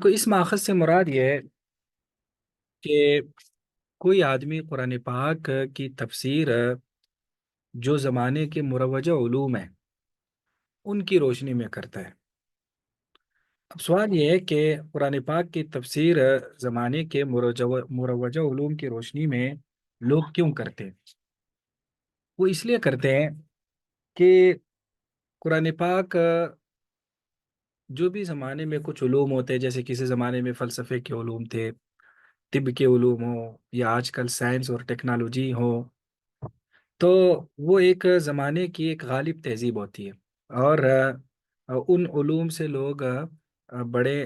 کو اس ماخذ سے مراد یہ ہے کہ کوئی آدمی قرآن پاک کی تفسیر جو زمانے کے مروجہ علوم ہیں ان کی روشنی میں کرتا ہے۔ اب سوال یہ ہے کہ قرآن پاک کی تفسیر زمانے کے مروجہ علوم کی روشنی میں لوگ کیوں کرتے ہیں؟ وہ اس لیے کرتے ہیں کہ قرآن پاک جو بھی زمانے میں کچھ علوم ہوتے ہیں، جیسے کسی زمانے میں فلسفے کے علوم تھے، طب کے علوم ہوں یا آج کل سائنس اور ٹیکنالوجی ہو، تو وہ ایک زمانے کی ایک غالب تہذیب ہوتی ہے، اور ان علوم سے لوگ بڑے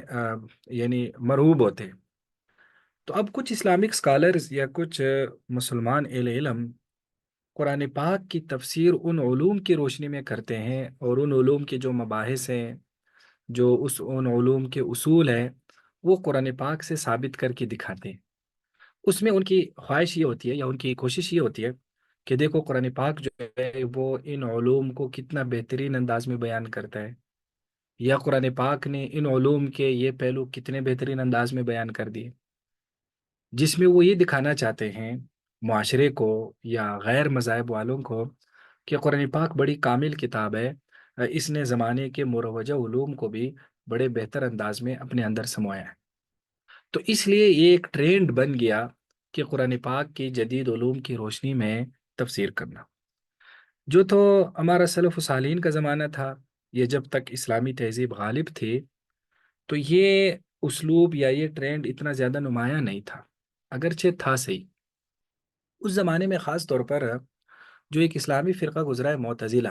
یعنی مرعوب ہوتے ہیں۔ تو اب کچھ اسلامک اسکالرز یا کچھ مسلمان اہل علم قرآن پاک کی تفسیر ان علوم کی روشنی میں کرتے ہیں، اور ان علوم کے جو مباحث ہیں، جو ان علوم کے اصول ہیں، وہ قرآن پاک سے ثابت کر کے دکھاتے ہیں۔ اس میں ان کی خواہش یہ ہوتی ہے یا ان کی کوشش یہ ہوتی ہے کہ دیکھو قرآن پاک جو ہے وہ ان علوم کو کتنا بہترین انداز میں بیان کرتا ہے، یا قرآن پاک نے ان علوم کے یہ پہلو کتنے بہترین انداز میں بیان کر دیے، جس میں وہ یہ دکھانا چاہتے ہیں معاشرے کو یا غیر مذاہب والوں کو کہ قرآن پاک بڑی کامل کتاب ہے، اس نے زمانے کے مروجہ علوم کو بھی بڑے بہتر انداز میں اپنے اندر سمویا ہے۔ تو اس لیے یہ ایک ٹرینڈ بن گیا کہ قرآن پاک کی جدید علوم کی روشنی میں تفسیر کرنا، جو تو ہمارا سلف و صالحین کا زمانہ تھا، یہ جب تک اسلامی تہذیب غالب تھی تو یہ اسلوب یا یہ ٹرینڈ اتنا زیادہ نمایاں نہیں تھا، اگرچہ تھا صحیح اس زمانے میں، خاص طور پر جو ایک اسلامی فرقہ گزرا ہے معتزلہ،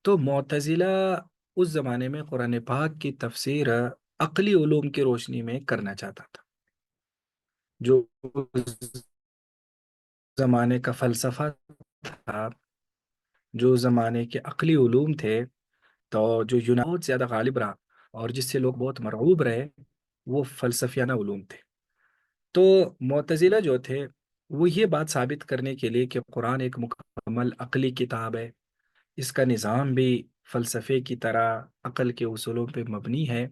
تو معتزلہ اس زمانے میں قرآن پاک کی تفسیر عقلی علوم کی روشنی میں کرنا چاہتا تھا۔ جو اس زمانے کا فلسفہ تھا، جو زمانے کے عقلی علوم تھے، تو جو یونان بہت زیادہ غالب رہا اور جس سے لوگ بہت مرعوب رہے، وہ فلسفیانہ علوم تھے۔ تو معتزلہ جو تھے وہ یہ بات ثابت کرنے کے لیے کہ قرآن ایک مکمل عقلی کتاب ہے، اس کا نظام بھی فلسفے کی طرح عقل کے اصولوں پہ مبنی ہے،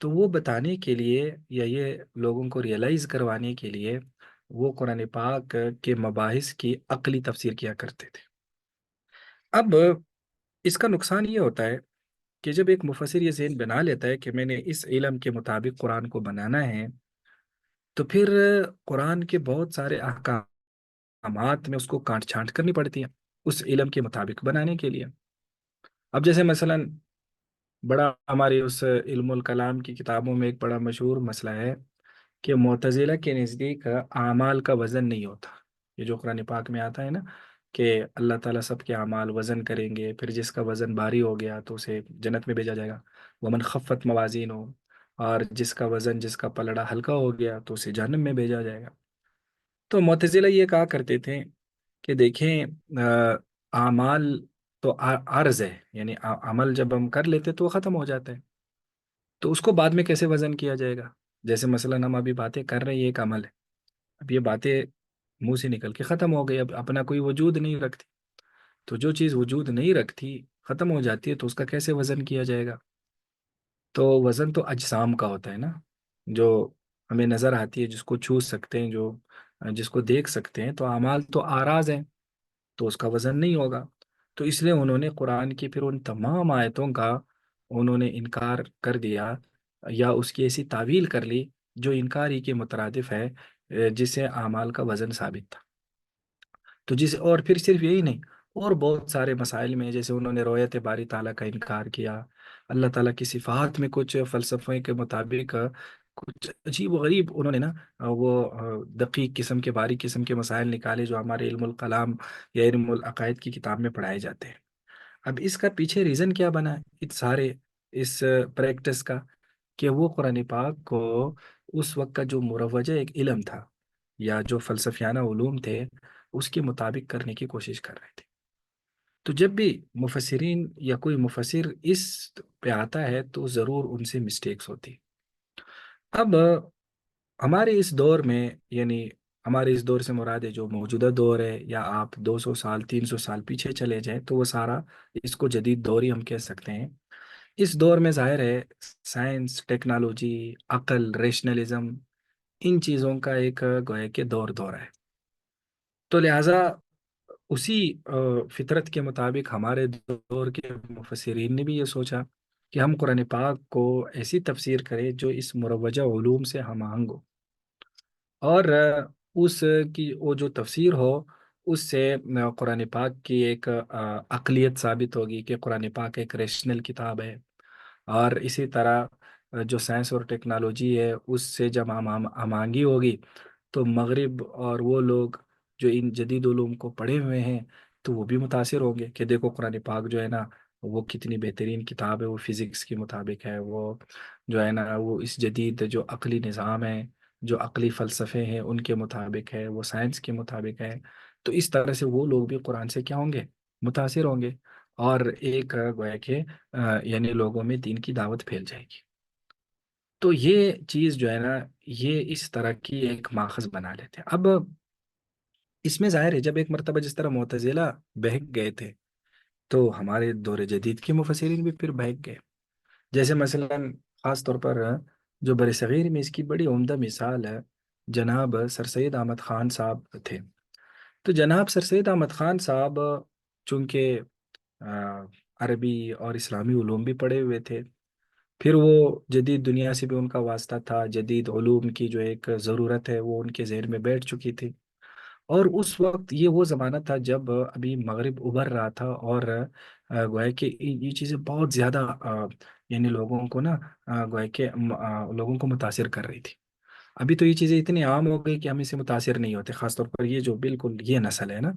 تو وہ بتانے کے لیے یا یہ لوگوں کو ریئلائز کروانے کے لیے وہ قرآن پاک کے مباحث کی عقلی تفسیر کیا کرتے تھے۔ اب اس کا نقصان یہ ہوتا ہے کہ جب ایک مفسر یہ ذہن بنا لیتا ہے کہ میں نے اس علم کے مطابق قرآن کو بنانا ہے، تو پھر قرآن کے بہت سارے احکامات میں اس کو کاٹ چھانٹ کرنی پڑتی ہے اس علم کے مطابق بنانے کے لیے۔ اب جیسے مثلا بڑا ہماری اس علم الکلام کی کتابوں میں ایک بڑا مشہور مسئلہ ہے کہ معتزلہ کے نزدیک اعمال کا وزن نہیں ہوتا۔ یہ جو قرآن پاک میں آتا ہے نا کہ اللہ تعالیٰ سب کے اعمال وزن کریں گے، پھر جس کا وزن بھاری ہو گیا تو اسے جنت میں بھیجا جائے گا، ومن خفت موازین ہو، اور جس کا وزن جس کا پلڑا ہلکا ہو گیا تو اسے جہنم میں بھیجا جائے گا۔ تو معتزلہ یہ کہا کرتے تھے کہ دیکھیں اعمال تو عرض ہے، یعنی عمل جب ہم کر لیتے تو وہ ختم ہو جاتا ہے، تو اس کو بعد میں کیسے وزن کیا جائے گا؟ جیسے مثلا ہم ابھی باتیں کر رہے ہیں، یہ ایک عمل ہے، اب یہ باتیں منہ سے نکل کے ختم ہو گئی، اب اپنا کوئی وجود نہیں رکھتی، تو جو چیز وجود نہیں رکھتی ختم ہو جاتی ہے تو اس کا کیسے وزن کیا جائے گا؟ تو وزن تو اجسام کا ہوتا ہے نا، جو ہمیں نظر آتی ہے، جس کو چھو سکتے ہیں، جو جس کو دیکھ سکتے ہیں، تو اعمال تو آراز ہیں، تو اس کا وزن نہیں ہوگا۔ تو اس لیے انہوں نے قرآن کی پھر ان تمام آیتوں کا انہوں نے انکار کر دیا، یا اس کی ایسی تعویل کر لی جو انکار ہی کے مترادف ہے، جسے اعمال کا وزن ثابت تھا۔ تو جس اور پھر صرف یہی نہیں، اور بہت سارے مسائل میں جیسے انہوں نے رویت باری تعالیٰ کا انکار کیا، اللہ تعالیٰ کی صفات میں کچھ فلسفے کے مطابق کچھ عجیب و غریب انہوں نے نا وہ دقیق قسم کے باریک قسم کے مسائل نکالے جو ہمارے علم الکلام یا علم العقائد کی کتاب میں پڑھائے جاتے ہیں۔ اب اس کا پیچھے ریزن کیا بنا اس سارے اس پریکٹس کا؟ کہ وہ قرآن پاک کو اس وقت کا جو مروجہ ایک علم تھا یا جو فلسفیانہ علوم تھے اس کے مطابق کرنے کی کوشش کر رہے تھے۔ تو جب بھی مفسرین یا کوئی مفسر اس پہ آتا ہے تو ضرور ان سے مسٹیکس ہوتی۔ اب ہمارے اس دور میں، یعنی ہمارے اس دور سے مراد ہے جو موجودہ دور ہے، یا آپ 200 سال 300 سال پیچھے چلے جائیں تو وہ سارا اس کو جدید دور ہی ہم کہہ سکتے ہیں۔ اس دور میں ظاہر ہے سائنس، ٹیکنالوجی، عقل، ریشنلزم، ان چیزوں کا ایک گویا کہ دور ہے. تو لہٰذا اسی فطرت کے مطابق ہمارے دور کے مفسرین نے بھی یہ سوچا کہ ہم قرآن پاک کو ایسی تفسیر کریں جو اس مروجہ علوم سے ہم آہنگ ہو، اور اس کی وہ جو تفسیر ہو اس سے قرآن پاک کی ایک عقلیت ثابت ہوگی کہ قرآن پاک ایک ریشنل کتاب ہے. اور اسی طرح جو سائنس اور ٹیکنالوجی ہے اس سے جب ہم آہنگی ہوگی تو مغرب اور وہ لوگ جو ان جدید علوم کو پڑھے ہوئے ہیں تو وہ بھی متاثر ہوں گے کہ دیکھو قرآن پاک جو ہے نا وہ کتنی بہترین کتاب ہے، وہ فزکس کے مطابق ہے، وہ جو ہے نا وہ اس جدید جو عقلی نظام ہے، جو عقلی فلسفے ہیں ان کے مطابق ہے، وہ سائنس کے مطابق ہے. تو اس طرح سے وہ لوگ بھی قرآن سے کیا ہوں گے؟ متاثر ہوں گے. اور ایک گویا کہ یعنی لوگوں میں دین کی دعوت پھیل جائے گی. تو یہ چیز جو ہے نا یہ اس طرح کی ایک ماخذ بنا لیتے ہیں. اب اس میں ظاہر ہے جب ایک مرتبہ جس طرح معتزلہ بہک گئے تھے تو ہمارے دور جدید کے مفسرین بھی پھر بہک گئے. جیسے مثلا خاص طور پر جو بر صغیر میں اس کی بڑی عمدہ مثال ہے، جناب سر سید احمد خان صاحب تھے. تو جناب سر سید احمد خان صاحب چونکہ آ، عربی اور اسلامی علوم بھی پڑھے ہوئے تھے، پھر وہ جدید دنیا سے بھی ان کا واسطہ تھا، جدید علوم کی جو ایک ضرورت ہے وہ ان کے ذہن میں بیٹھ چکی تھی. اور اس وقت یہ وہ زمانہ تھا جب ابھی مغرب ابھر رہا تھا، اور گویا کہ یہ چیزیں بہت زیادہ یعنی لوگوں کو نا گویا کہ لوگوں کو متاثر کر رہی تھی. ابھی تو یہ چیزیں اتنی عام ہو گئی کہ ہم اس سے متاثر نہیں ہوتے، خاص طور پر یہ جو بالکل یہ نسل ہے نا.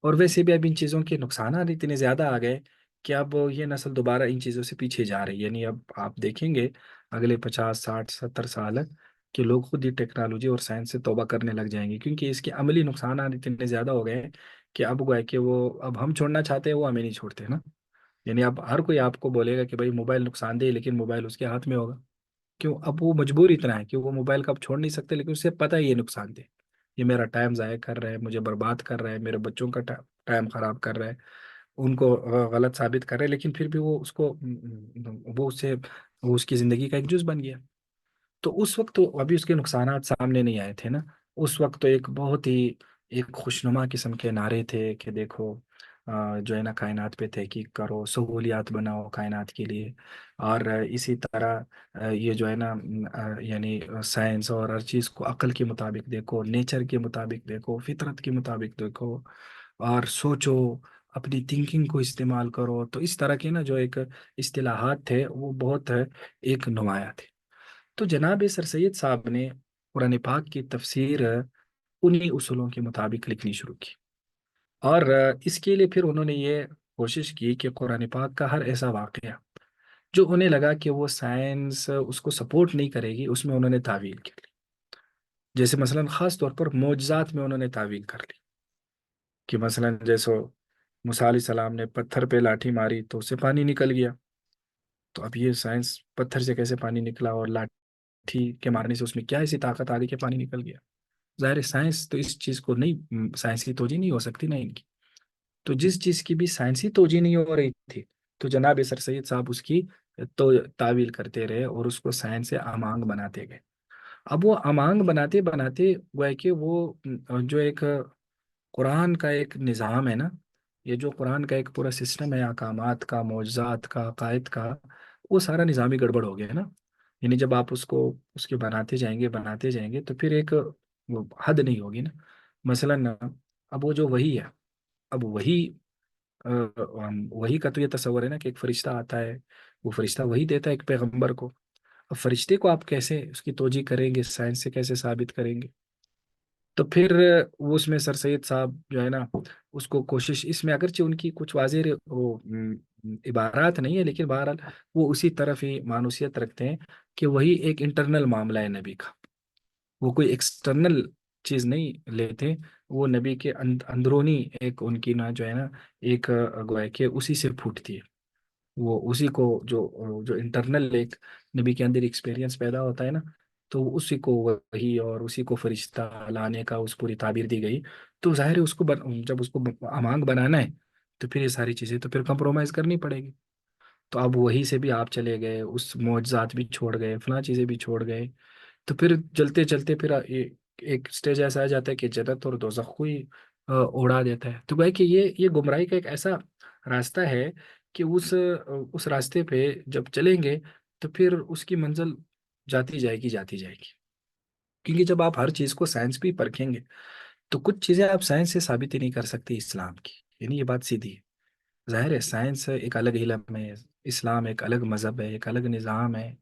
اور ویسے بھی اب ان چیزوں کے نقصانات اتنے زیادہ آ گئے کہ اب یہ نسل دوبارہ ان چیزوں سے پیچھے جا رہی ہے. یعنی اب آپ دیکھیں گے اگلے 50 60 70 سال کہ لوگ خود ہی ٹیکنالوجی اور سائنس سے توبہ کرنے لگ جائیں گے، کیونکہ اس کے عملی نقصانات اتنے زیادہ ہو گئے ہیں کہ اب گویا کہ وہ اب ہم چھوڑنا چاہتے ہیں وہ ہمیں نہیں چھوڑتے نا. یعنی اب ہر کوئی آپ کو بولے گا کہ بھائی موبائل نقصان دہ ہے، لیکن موبائل اس کے ہاتھ میں ہوگا. کیوں؟ اب وہ مجبور اتنا ہے کہ وہ موبائل کا اب چھوڑ نہیں سکتے، لیکن اسے پتہ ہے یہ نقصان دہ، یہ میرا ٹائم ضائع کر رہا ہے، مجھے برباد کر رہا ہے، میرے بچوں کا ٹائم خراب کر رہا ہے، ان کو غلط ثابت کر رہے ہیں. لیکن پھر بھی وہ اس کو وہ اسے وہ اس کی زندگی کا ایک جز بن گیا. تو اس وقت تو ابھی اس کے نقصانات سامنے نہیں آئے تھے نا. اس وقت تو ایک بہت ہی ایک خوشنما قسم کے نعرے تھے کہ دیکھو جو ہے نا کائنات پہ تحقیق کرو، سہولیات بناؤ کائنات کے لیے. اور اسی طرح یہ جو ہے نا یعنی سائنس اور ہر چیز کو عقل کے مطابق دیکھو، نیچر کے مطابق دیکھو، فطرت کے مطابق دیکھو، اور سوچو، اپنی تھنکنگ کو استعمال کرو. تو اس طرح کے نا جو ایک اصطلاحات تھے وہ بہت ایک نمایاں تھے. تو جناب سر سید صاحب نے قرآن پاک کی تفسیر انہی اصولوں کے مطابق لکھنی شروع کی. اور اس کے لیے پھر انہوں نے یہ کوشش کی کہ قرآن پاک کا ہر ایسا واقعہ جو انہیں لگا کہ وہ سائنس اس کو سپورٹ نہیں کرے گی اس میں انہوں نے تعویل کر لی. جیسے مثلا خاص طور پر معجزات میں انہوں نے تعویل کر لی کہ مثلا جیسے موسیٰ علیہ السلام نے پتھر پہ لاٹھی ماری تو اس سے پانی نکل گیا. تو اب یہ سائنس پتھر سے کیسے پانی نکلا، اور لاٹھی کے مارنے سے اس میں کیا ایسی طاقت آ گئی کہ پانی نکل گیا؟ ظاہر ہے سائنس تو اس چیز کو نہیں، سائنس کی توجہ نہیں ہو سکتی نا ان کی. تو جس چیز کی بھی سائنسی توجہ نہیں ہو رہی تھی تو جناب سر سید صاحب اس کی تو تعویل کرتے رہے اور اس کو سائنس سے امانگ بناتے گئے. اب وہ امانگ بناتے بناتے گویا کہ وہ جو ایک قرآن کا ایک نظام ہے نا، یہ جو قرآن کا ایک پورا سسٹم ہے احکامات کا، معجزات کا، عقائد کا، وہ سارا نظامی گڑبڑ ہو گیا ہے نا. یعنی جب آپ اس کو اس کے بناتے جائیں گے تو پھر ایک وہ حد نہیں ہوگی نا. مثلا اب وہ جو وہی ہے، اب وہی وہی کا تو یہ تصور ہے نا کہ ایک فرشتہ آتا ہے، وہ فرشتہ وہی دیتا ہے ایک پیغمبر کو. اب فرشتے کو آپ کیسے اس کی توجیہ کریں گے، سائنس سے کیسے ثابت کریں گے؟ تو پھر وہ اس میں سر سید صاحب جو ہے نا اس کو کوشش، اس میں اگرچہ ان کی کچھ واضح وہ عبارات نہیں ہے، لیکن بہرحال وہ اسی طرف ہی مانوسیت رکھتے ہیں کہ وہی ایک انٹرنل معاملہ ہے نبی کا، وہ کوئی ایکسٹرنل چیز نہیں لیتے. وہ نبی کے اندرونی ایک ان کی نا جو ہے نا ایک گویا کہ اسی سے پھوٹتی ہے. وہ اسی کو جو انٹرنل ایک نبی کے اندر ایکسپیرینس پیدا ہوتا ہے نا، تو اسی کو وہی اور اسی کو فرشتہ لانے کا اس پوری تعبیر دی گئی. تو ظاہر ہے اس کو جب اس کو امانگ بنانا ہے تو پھر یہ ساری چیزیں تو پھر کمپرومائز کرنی پڑے گی. تو اب وہیں سے بھی آپ چلے گئے، اس معجزات بھی چھوڑ گئے، فلاں چیزیں بھی چھوڑ گئے، تو پھر چلتے چلتے پھر ایک سٹیج ایسا آ جاتا ہے کہ جنت اور دوزخ کو ہی اڑا دیتا ہے۔ تو بھائی کہ یہ گمراہی کا ایک ایسا راستہ ہے کہ اس راستے پہ جب چلیں گے تو پھر اس کی منزل جاتی جائے گی، جاتی جائے گی، کیونکہ جب آپ ہر چیز کو سائنس بھی پرکھیں گے تو کچھ چیزیں آپ سائنس سے ثابت ہی نہیں کر سکتی اسلام کی، یعنی یہ بات سیدھی ہے۔ ظاہر ہے سائنس ایک الگ علم ہے، اسلام ایک الگ مذہب ہے، ایک الگ نظام ہے،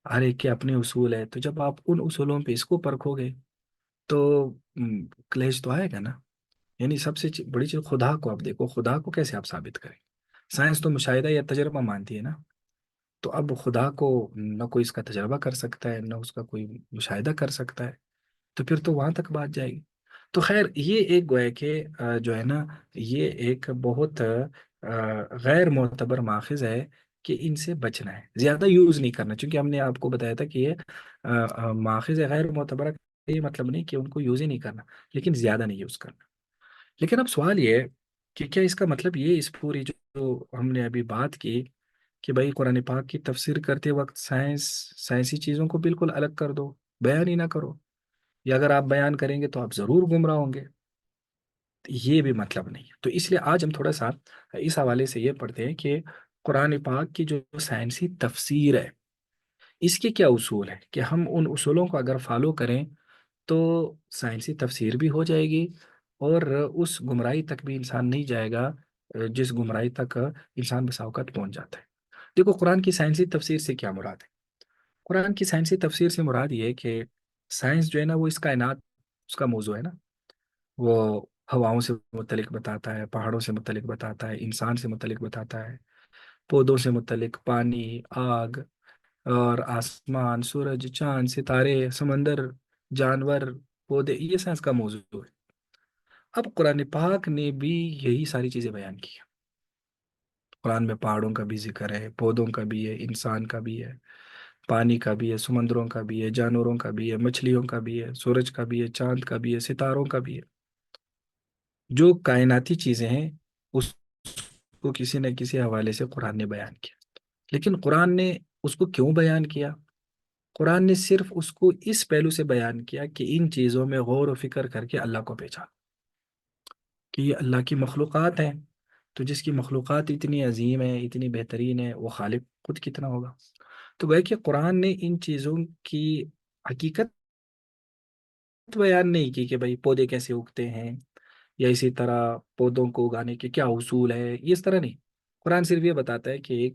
ہر ایک کے اپنے اصول ہے، تو جب آپ ان اصولوں پہ اس کو پرکھو گے تو کلیش تو آئے گا نا۔ یعنی سب سے بڑی چیز خدا کو آپ دیکھو، خدا کو کیسے آپ ثابت کریں؟ سائنس تو مشاہدہ یا تجربہ مانتی ہے نا، تو اب خدا کو نہ کوئی اس کا تجربہ کر سکتا ہے، نہ اس کا کوئی مشاہدہ کر سکتا ہے، تو پھر تو وہاں تک بات جائے گی۔ تو خیر یہ ایک گویا کہ جو ہے نا، یہ ایک بہت غیر معتبر ماخذ ہے کہ ان سے بچنا ہے، زیادہ یوز نہیں کرنا، چونکہ ہم نے آپ کو بتایا تھا کہ یہ ماخذ غیر معتبر کا یہ مطلب نہیں کہ ان کو یوز ہی نہیں کرنا، لیکن زیادہ نہیں یوز کرنا۔ لیکن اب سوال یہ ہے کہ کیا اس کا مطلب یہ اس پوری جو ہم نے ابھی بات کی کہ بھائی قرآن پاک کی تفسیر کرتے وقت سائنسی چیزوں کو بالکل الگ کر دو، بیان ہی نہ کرو، یا اگر آپ بیان کریں گے تو آپ ضرور گمراہ ہوں گے؟ یہ بھی مطلب نہیں ہے۔ تو اس لیے آج ہم تھوڑا سا اس حوالے سے یہ پڑھتے ہیں کہ قرآن پاک کی جو سائنسی تفسیر ہے اس کے کیا اصول ہیں، کہ ہم ان اصولوں کو اگر فالو کریں تو سائنسی تفسیر بھی ہو جائے گی، اور اس گمراہی تک بھی انسان نہیں جائے گا جس گمراہی تک انسان بسا اوقات پہنچ جاتا ہے۔ دیکھو قرآن کی سائنسی تفسیر سے کیا مراد ہے؟ قرآن کی سائنسی تفسیر سے مراد یہ ہے کہ سائنس جو ہے نا وہ اس کائنات، اس کا موضوع ہے نا، وہ ہواؤں سے متعلق بتاتا ہے، پہاڑوں سے متعلق بتاتا ہے، انسان سے متعلق بتاتا ہے، پودوں سے متعلق، پانی، آگ اور آسمان، سورج، چاند، ستارے، سمندر، جانور، پودے، یہ سائنس کا موضوع ہے۔ اب قرآن پاک نے بھی یہی ساری چیزیں بیان کی ہیں۔ قرآن میں پہاڑوں کا بھی ذکر ہے، پودوں کا بھی ہے، انسان کا بھی ہے، پانی کا بھی ہے، سمندروں کا بھی ہے، جانوروں کا بھی ہے، مچھلیوں کا بھی ہے، سورج کا بھی ہے، چاند کا بھی ہے، ستاروں کا بھی ہے۔ جو کائناتی چیزیں ہیں اس کو کسی نہ کسی حوالے سے قرآن نے بیان کیا، لیکن قرآن نے اس کو کیوں بیان کیا؟ قرآن نے صرف اس کو اس پہلو سے بیان کیا کہ ان چیزوں میں غور و فکر کر کے اللہ کو پہچان، کہ یہ اللہ کی مخلوقات ہیں، تو جس کی مخلوقات اتنی عظیم ہے، اتنی بہترین ہے، وہ خالق خود کتنا ہوگا؟ تو گویا کہ قرآن نے ان چیزوں کی حقیقت بیان نہیں کی کہ بھائی پودے کیسے اگتے ہیں، یا اسی طرح پودوں کو اگانے کے کیا اصول ہے، یہ اس طرح نہیں۔ قرآن صرف یہ بتاتا ہے کہ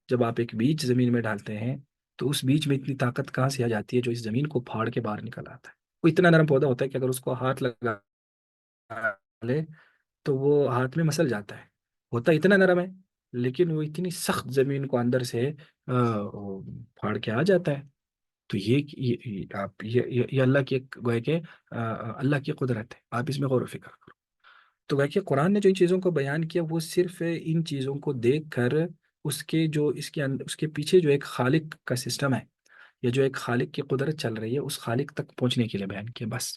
جب آپ ایک بیج زمین میں ڈالتے ہیں تو اس بیج میں اتنی طاقت کہاں سے آ جاتی ہے جو اس زمین کو پھاڑ کے باہر نکل آتا ہے۔ وہ اتنا نرم پودا ہوتا ہے کہ اگر اس کو ہاتھ لگا لے تو وہ ہاتھ میں مسل جاتا ہے، ہوتا اتنا نرم ہے، لیکن وہ اتنی سخت زمین کو اندر سے وہ پھاڑ کے آ جاتا ہے۔ تو یہ اللہ کی ایک گویا کہ اللہ کی قدرت ہے، آپ اس میں غور و فکر کرو۔ تو گویا کہ قرآن نے جو ان چیزوں کو بیان کیا وہ صرف ان چیزوں کو دیکھ کر اس کے جو اس کے پیچھے جو ایک خالق کا سسٹم ہے، یا جو ایک خالق کی قدرت چل رہی ہے، اس خالق تک پہنچنے کے لیے بیان کیا بس۔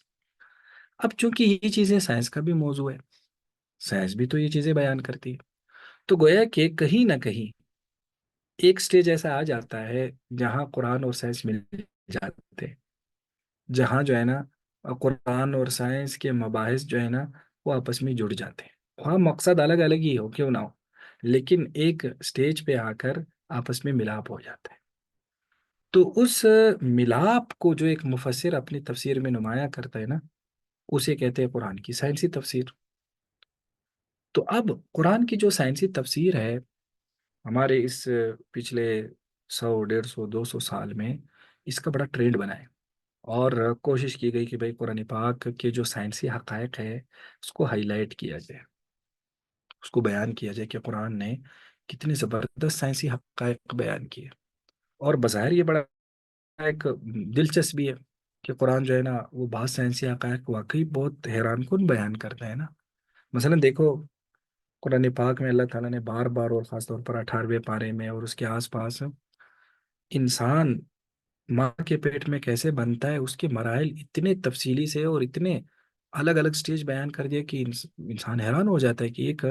اب چونکہ یہ چیزیں سائنس کا بھی موضوع ہے، سائنس بھی تو یہ چیزیں بیان کرتی ہے، تو گویا کہ کہیں نہ کہیں ایک سٹیج ایسا آ جاتا ہے جہاں قرآن اور سائنس مل جاتے ہیں، جہاں جو ہے نا قرآن اور سائنس کے مباحث جو ہے نا وہ آپس میں جڑ جاتے ہیں، ہاں مقصد الگ الگ ہی ہو کیوں نہ ہو، لیکن ایک سٹیج پہ آ کر آپس میں ملاپ ہو جاتا ہے۔ تو اس ملاپ کو جو ایک مفسر اپنی تفسیر میں نمایاں کرتا ہے نا، اسے کہتے ہیں قرآن کی سائنسی تفسیر۔ تو اب قرآن کی جو سائنسی تفسیر ہے ہمارے اس پچھلے 100 150 200 سال میں اس کا بڑا ٹرینڈ بنا ہے، اور کوشش کی گئی کہ بھائی قرآن پاک کے جو سائنسی حقائق ہے اس کو ہائی لائٹ کیا جائے، اس کو بیان کیا جائے کہ قرآن نے کتنے زبردست سائنسی حقائق بیان کیے۔ اور بظاہر یہ بڑا ایک دلچسپ بھی ہے کہ قرآن جو ہے نا وہ بعض سائنسی حقائق واقعی بہت حیران کن بیان کرتا ہے نا۔ مثلا دیکھو قرآن پاک میں اللہ تعالیٰ نے بار بار اور خاص طور پر 18ویں پارے میں اور اس کے آس پاس انسان ماں کے پیٹ میں کیسے بنتا ہے اس کے مراحل اتنے تفصیلی سے اور اتنے الگ الگ سٹیج بیان کر دیا کہ انسان حیران ہو جاتا ہے کہ ایک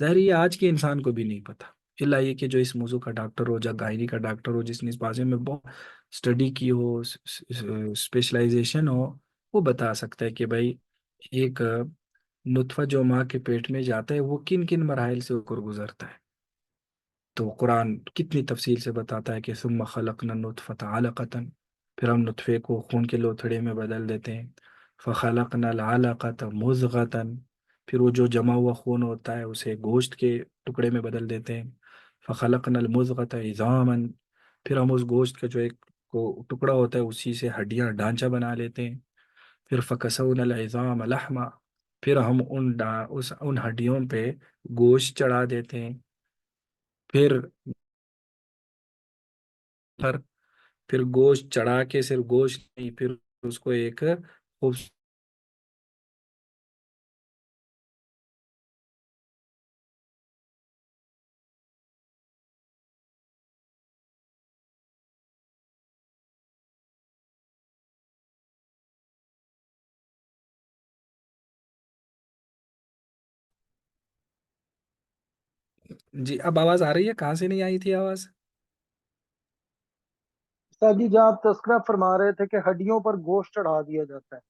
ظاہر یہ آج کے انسان کو بھی نہیں پتا، اللہ یہ کہ جو اس موضوع کا ڈاکٹر ہو یا گائنی کا ڈاکٹر ہو، جس نے اس بارے میں بہت اسٹڈی کی ہو، اسپیشلائزیشن ہو، وہ بتا سکتا ہے کہ بھائی ایک نطفہ جو ماں کے پیٹ میں جاتا ہے وہ کن کن مراحل سے ہو کر گزرتا ہے۔ تو قرآن کتنی تفصیل سے بتاتا ہے کہ ثم خلقنا النطفة علقة، پھر ہم نطفے کو خون کے لوتھڑے میں بدل دیتے ہیں، فخلقنا العلقة مضغة، پھر وہ جو جمع ہوا خون ہوتا ہے اسے گوشت کے ٹکڑے میں بدل دیتے ہیں، فخلقنا المضغة عظاما، پھر ہم اس گوشت کا جو ایک کو ٹکڑا ہوتا ہے اسی سے ہڈیاں ڈھانچہ بنا لیتے ہیں، پھر فکسونا العظام لحما، پھر ہم ان ہڈیوں پہ گوشت چڑھا دیتے ہیں، پھر پر پھر گوشت چڑھا کے صرف گوشت نہیں، پھر اس کو ایک خوب، جی اب آواز آ رہی ہے؟ کہاں سے نہیں آئی تھی آواز؟ استاد جی جہاں آپ تذکرہ فرما رہے تھے کہ ہڈیوں پر گوشت چڑھا دیا جاتا ہے۔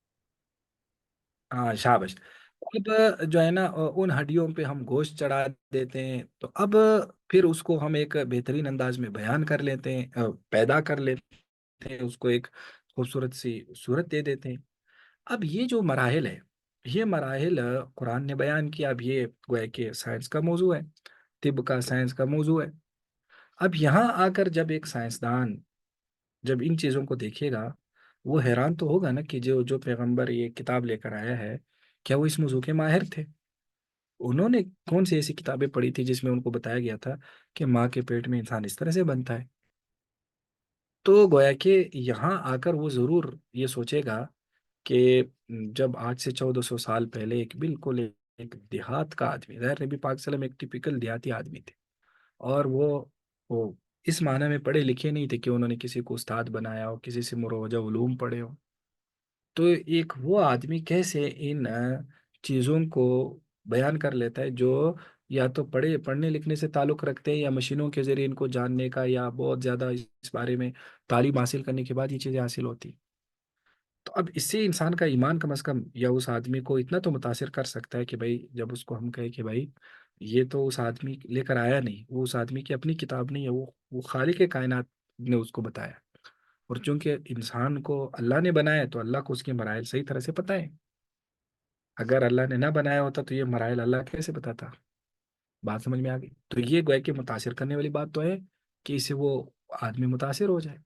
ہاں شابش۔ اب جو ہے نا ان ہڈیوں پہ ہم گوشت چڑھا دیتے ہیں، تو اب پھر اس کو ہم ایک بہترین انداز میں بیان کر لیتے ہیں، پیدا کر لیتے ہیں، اس کو ایک خوبصورت سی صورت دے دیتے ہیں۔ اب یہ جو مراحل ہے، یہ مراحل قرآن نے بیان کیا، اب یہ گویا کہ سائنس کا موضوع ہے، طب کا سائنس کا موضوع ہے۔ اب یہاں آ کر جب ایک سائنسدان جب ان چیزوں کو دیکھے گا، وہ حیران تو ہوگا نا کہ جو جو پیغمبر یہ کتاب لے کر آیا ہے، کیا وہ اس موضوع کے ماہر تھے؟ انہوں نے کون سی ایسی کتابیں پڑھی تھی جس میں ان کو بتایا گیا تھا کہ ماں کے پیٹ میں انسان اس طرح سے بنتا ہے؟ تو گویا کہ یہاں آ کر وہ ضرور یہ سوچے گا کہ جب آج سے 1400 سال پہلے ایک بالکل ایک دیہات کا آدمی، ظاہر نبی پاک صلی اللہ علیہ وسلم ایک ٹپیکل دیہاتی آدمی تھے، اور وہ اس معنی میں پڑھے لکھے نہیں تھے کہ انہوں نے کسی کو استاد بنایا ہو، کسی سے مروجہ علوم پڑھے ہو۔ تو ایک وہ آدمی کیسے ان چیزوں کو بیان کر لیتا ہے جو یا تو پڑھنے لکھنے سے تعلق رکھتے ہیں، یا مشینوں کے ذریعے ان کو جاننے کا، یا بہت زیادہ اس بارے میں تعلیم حاصل کرنے کے بعد یہ چیزیں حاصل ہوتی۔ تو اب اس سے انسان کا ایمان کم از کم یا اس آدمی کو اتنا تو متاثر کر سکتا ہے کہ بھائی جب اس کو ہم کہیں کہ بھائی یہ تو اس آدمی لے کر آیا نہیں، وہ اس آدمی کی اپنی کتاب نہیں ہے، وہ خالق کائنات نے اس کو بتایا، اور چونکہ انسان کو اللہ نے بنایا تو اللہ کو اس کے مراحل صحیح طرح سے پتہ ہے۔ اگر اللہ نے نہ بنایا ہوتا تو یہ مراحل اللہ کیسے بتاتا؟ بات سمجھ میں آ گئی؟ تو یہ گویا کہ متاثر کرنے والی بات تو ہے کہ اس سے وہ آدمی متاثر ہو جائے۔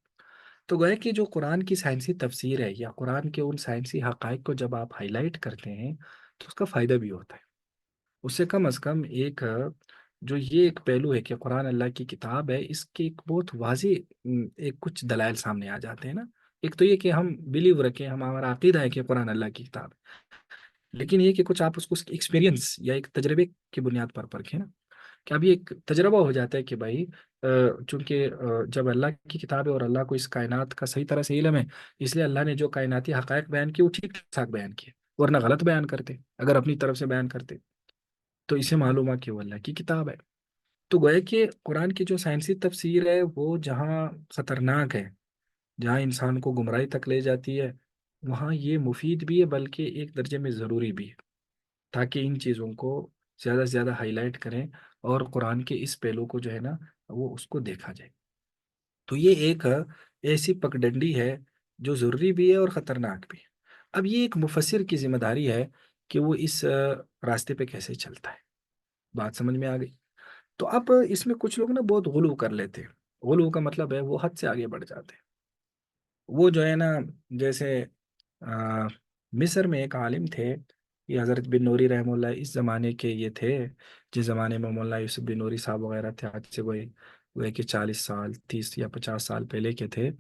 تو گویا کہ جو قرآن کی سائنسی تفسیر ہے یا قرآن کے ان سائنسی حقائق کو جب آپ ہائی لائٹ کرتے ہیں تو اس کا فائدہ بھی ہوتا ہے۔ اس سے کم از کم ایک جو یہ ایک پہلو ہے کہ قرآن اللہ کی کتاب ہے، اس کے ایک بہت واضح ایک کچھ دلائل سامنے آ جاتے ہیں نا۔ ایک تو یہ کہ ہم بلیو رکھیں، ہمارا عقیدہ ہے کہ قرآن اللہ کی کتاب ہے، لیکن یہ کہ کچھ آپ اس کو ایکسپیرینس یا ایک تجربے کی بنیاد پر پرکھیں نا، کہ ابھی ایک تجربہ ہو جاتا ہے کہ بھائی چونکہ جب اللہ کی کتاب ہے اور اللہ کو اس کائنات کا صحیح طرح سے علم ہے، اس لیے اللہ نے جو کائناتی حقائق بیان کیے وہ ٹھیک ٹھاک بیان کیے، ورنہ غلط بیان کرتے اگر اپنی طرف سے بیان کرتے۔ تو اسے معلوم ہے کہ وہ اللہ کی کتاب ہے۔ تو گویا کہ قرآن کی جو سائنسی تفسیر ہے وہ جہاں خطرناک ہے، جہاں انسان کو گمراہی تک لے جاتی ہے، وہاں یہ مفید بھی ہے بلکہ ایک درجے میں ضروری بھی ہے، تاکہ ان چیزوں کو زیادہ سے زیادہ ہائی لائٹ کریں اور قرآن کے اس پہلو کو جو ہے نا وہ اس کو دیکھا جائے۔ تو یہ ایک ایسی پگڈنڈی ہے جو ضروری بھی ہے اور خطرناک بھی ہے۔ اب یہ ایک مفسر کی ذمہ داری ہے کہ وہ اس راستے پہ کیسے چلتا ہے۔ بات سمجھ میں آ گئی؟ تو اب اس میں کچھ لوگ نا بہت غلو کر لیتے ہیں۔ غلو کا مطلب ہے وہ حد سے آگے بڑھ جاتے ہیں۔ وہ جو ہے نا جیسے آ، مصر میں ایک عالم تھے، یہ حضرت بن نوری رحمہ اللہ، اس زمانے کے یہ تھے جس زمانے میں مولانا یوسف بن نوری صاحب وغیرہ تھے، آج سے وہ کہ 40 سال 30 یا 50 سال پہلے کے تھے،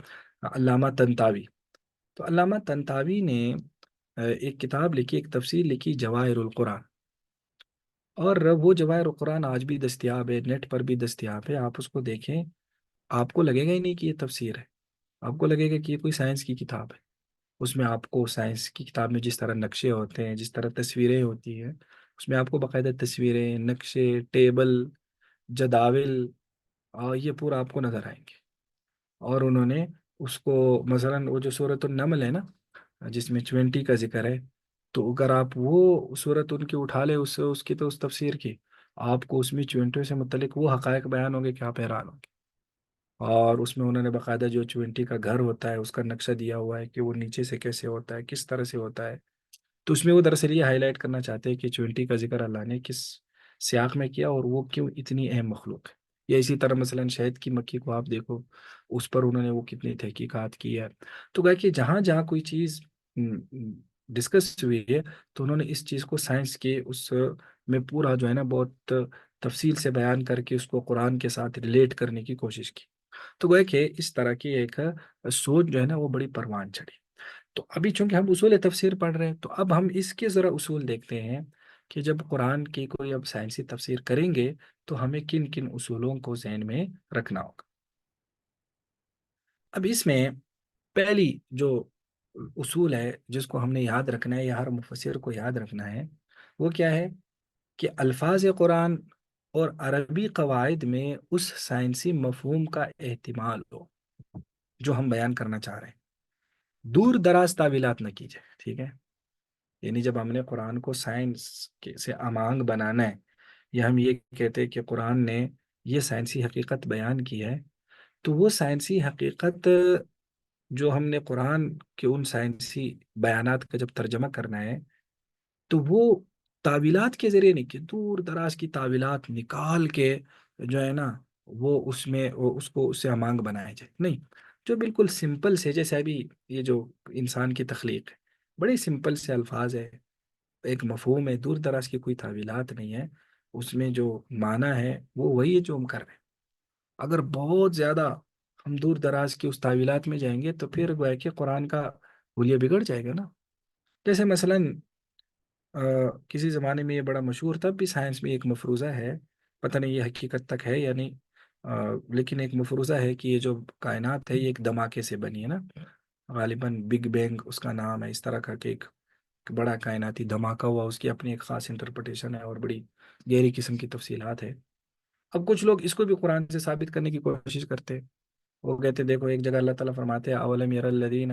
علامہ تنتاوی۔ تو علامہ تنتاوی نے ایک کتاب لکھی، ایک تفسیر لکھی، جواہر القرآن، اور وہ جواہر القرآن آج بھی دستیاب ہے، نیٹ پر بھی دستیاب ہے، آپ اس کو دیکھیں، آپ کو لگے گا ہی نہیں کہ یہ تفسیر ہے، آپ کو لگے گا کہ یہ کوئی سائنس کی کتاب ہے۔ اس میں آپ کو سائنس کی کتاب میں جس طرح نقشے ہوتے ہیں، جس طرح تصویریں ہوتی ہیں، اس میں آپ کو باقاعدہ تصویریں، نقشے، ٹیبل، جداول، یہ پورا آپ کو نظر آئیں گے۔ اور انہوں نے اس کو، مثلاً وہ جو سورۃ النمل ہے نا، جس میں 20 کا ذکر ہے، تو اگر آپ وہ صورت ان کی اٹھا لیں، اس کی تو اس تفسیر کی، آپ کو اس میں چونٹیوں سے متعلق وہ حقائق بیان ہوں گے کہ آپ حیران ہوں گے۔ اور اس میں انہوں نے باقاعدہ جو 20 کا گھر ہوتا ہے اس کا نقشہ دیا ہوا ہے کہ وہ نیچے سے کیسے ہوتا ہے، کس طرح سے ہوتا ہے۔ تو اس میں وہ دراصل یہ ہائی لائٹ کرنا چاہتے ہیں کہ 20 کا ذکر اللہ نے کس سیاق میں کیا، اور وہ کیوں اتنی اہم مخلوق ہے۔ یا اسی طرح مثلاً شہد کی مکھی کو آپ دیکھو، اس پر انہوں نے وہ کتنی تحقیقات کی ہے۔ تو گویا کہ جہاں جہاں کوئی چیز ڈسکس ہوئی ہے، تو انہوں نے اس چیز کو سائنس کے اس میں پورا جو ہے نا بہت تفصیل سے بیان کر کے اس کو قرآن کے ساتھ ریلیٹ کرنے کی کوشش کی۔ تو گویا کہ اس طرح کی ایک سوچ جو ہے نا وہ بڑی پروان چڑھی۔ تو ابھی چونکہ ہم اصول تفسیر پڑھ رہے ہیں، تو اب ہم اس کے ذرا اصول دیکھتے ہیں کہ جب قرآن کی کوئی اب سائنسی تفسیر کریں گے تو ہمیں کن کن اصولوں کو ذہن میں رکھنا ہوگا۔ اب اس میں پہلی جو اصول ہے جس کو ہم نے یاد رکھنا ہے یا ہر مفسر کو یاد رکھنا ہے، وہ کیا ہے کہ الفاظ قرآن اور عربی قواعد میں اس سائنسی مفہوم کا احتمال ہو جو ہم بیان کرنا چاہ رہے ہیں، دور دراز تعویلات نہ کی جائے، ٹھیک ہے؟ یعنی جب ہم نے قرآن کو سائنس سے امانگ بنانا ہے، یا ہم یہ کہتے ہیں کہ قرآن نے یہ سائنسی حقیقت بیان کی ہے، تو وہ سائنسی حقیقت جو ہم نے قرآن کے ان سائنسی بیانات کا جب ترجمہ کرنا ہے، تو وہ تعویلات کے ذریعے نہیں، کہ دور دراز کی تعویلات نکال کے جو ہے نا وہ اس میں اس کو اس سے امانگ بنایا جائے، نہیں، جو بالکل سمپل سے، جیسے ابھی یہ جو انسان کی تخلیق ہے، بڑے سمپل سے الفاظ ہے، ایک مفہوم ہے، دور دراز کی کوئی تعویلات نہیں ہے، اس میں جو معنی ہے وہ وہی ہے جو ہم کر رہے ہیں۔ اگر بہت زیادہ ہم دور دراز کی اس تعویلات میں جائیں گے تو پھر گویا کہ قرآن کا حلیہ بگڑ جائے گا نا۔ جیسے مثلاً کسی زمانے میں یہ بڑا مشہور تھا، بھی سائنس میں ایک مفروضہ ہے، پتہ نہیں یہ حقیقت تک ہے یا نہیں، لیکن ایک مفروضہ ہے کہ یہ جو کائنات ہے یہ ایک دھماکے سے بنی ہے نا، غالباً بگ بینگ اس کا نام ہے، اس طرح کا کہ ایک بڑا کائناتی دھماکہ ہوا، اس کی اپنی ایک خاص انٹرپریٹیشن ہے اور بڑی گہری قسم کی تفصیلات ہے۔ اب کچھ لوگ اس کو بھی قرآن سے ثابت کرنے کی کوشش کرتے ہیں، وہ کہتے ہیں دیکھو ایک جگہ اللہ تعالیٰ فرماتے ہیں اولم یر الذین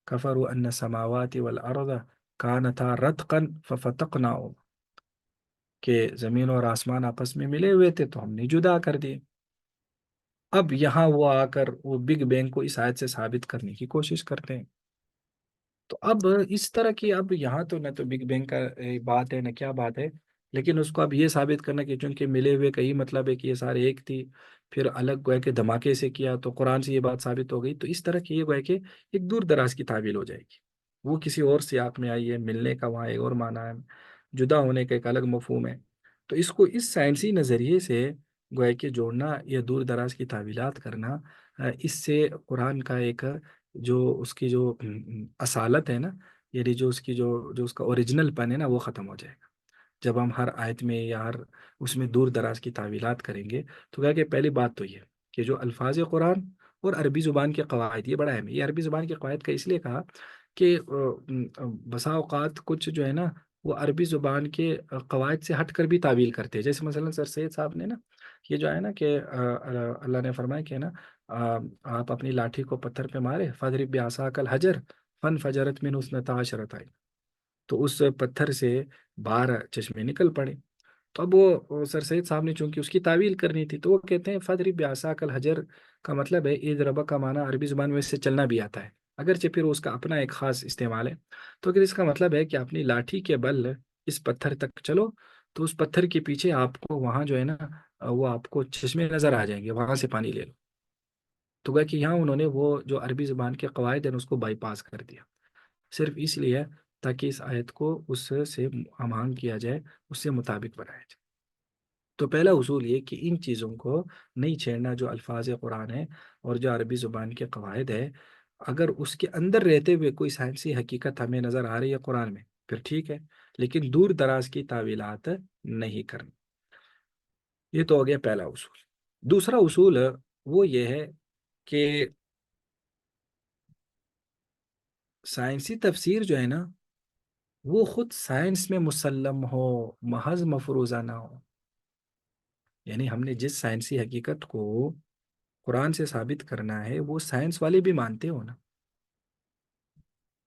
کفروا ان السماوات والارض کانتا رتقا ففتقناہما، کہ زمین اور آسمان آپس میں ملے ہوئے تھے تو ہم نے جدا کر دیے۔ اب یہاں وہ آ کر وہ بگ بینگ کو اس آیت سے ثابت کرنے کی کوشش کرتے ہیں۔ تو اب اس طرح کی، اب یہاں تو نہ تو بگ بینگ کا بات ہے نہ کیا بات ہے، لیکن اس کو اب یہ ثابت کرنا کہ چونکہ ملے ہوئے کا ہی مطلب ہے کہ یہ سارے ایک تھی، پھر الگ گویا کہ دھماکے سے کیا تو قرآن سے یہ بات ثابت ہو گئی، تو اس طرح کی یہ گویا کہ ایک دور دراز کی تعویل ہو جائے گی۔ وہ کسی اور سیاق میں آئی ہے، ملنے کا وہاں ایک اور معنی ہے، جدا ہونے کا ایک الگ مفہوم ہے۔ تو اس کو اس سائنسی نظریے سے گویا کہ جوڑنا یا دور دراز کی تعویلات کرنا، اس سے قرآن کا ایک جو اس کی جو اصالت ہے نا، یعنی جو اس کی جو اس کا اوریجنل پن ہے نا، وہ ختم ہو جائے گا جب ہم ہر آیت میں یا ہر اس میں دور دراز کی تعویلات کریں گے۔ تو کیا کہ پہلی بات تو یہ کہ جو الفاظ قرآن اور عربی زبان کے قواعد، یہ بڑا اہم ہے۔ یہ عربی زبان کے قواعد کا اس لیے کہا کہ بسا اوقات کچھ جو ہے نا وہ عربی زبان کے قواعد سے ہٹ کر بھی تعویل کرتے ہیں، جیسے مثلاً سر سید صاحب نے نا یہ جو ہے نا کہ اللہ نے فرمایا کہ نا آپ اپنی لاٹھی کو پتھر پہ مارے، فضرب بعصاک الحجر فن فجرت من اثنتا عشرۃ عین، تو اس پتھر سے 12 چشمے نکل پڑے۔ تو اب وہ سر سید صاحب نے چونکہ اس کی تعویل کرنی تھی تو وہ کہتے ہیں فضرب بعصاک الحجر کا مطلب ہے عید ربا کا معنی عربی زبان میں سے چلنا بھی آتا ہے، اگرچہ پھر اس کا اپنا ایک خاص استعمال ہے۔ تو اگر اس کا مطلب ہے کہ اپنی لاٹھی کے بل اس پتھر تک چلو، تو اس پتھر کے پیچھے آپ کو وہاں جو ہے نا وہ آپ کو چشمے نظر آ جائیں گے، وہاں سے پانی لے لو۔ تو گویا کہ یہاں انہوں نے وہ جو عربی زبان کے قواعد ہیں اس کو بائی پاس کر دیا، صرف اس لیے تاکہ اس آیت کو اس سے ہم کیا جائے، اس سے مطابق بنایا جائے۔ تو پہلا اصول یہ کہ ان چیزوں کو نہیں چھیڑنا، جو الفاظ قرآن ہے اور جو عربی زبان کے قواعد ہے، اگر اس کے اندر رہتے ہوئے کوئی سائنسی حقیقت ہمیں نظر آ رہی ہے قرآن میں، پھر ٹھیک ہے، لیکن دور دراز کی تعویلات نہیں کرنی۔ یہ تو ہو گیا پہلا اصول۔ دوسرا اصول وہ یہ ہے کہ سائنسی تفسیر جو ہے نا وہ خود سائنس میں مسلم ہو، محض مفروضہ نہ ہو۔ یعنی ہم نے جس سائنسی حقیقت کو قرآن سے ثابت کرنا ہے وہ سائنس والے بھی مانتے ہو نا،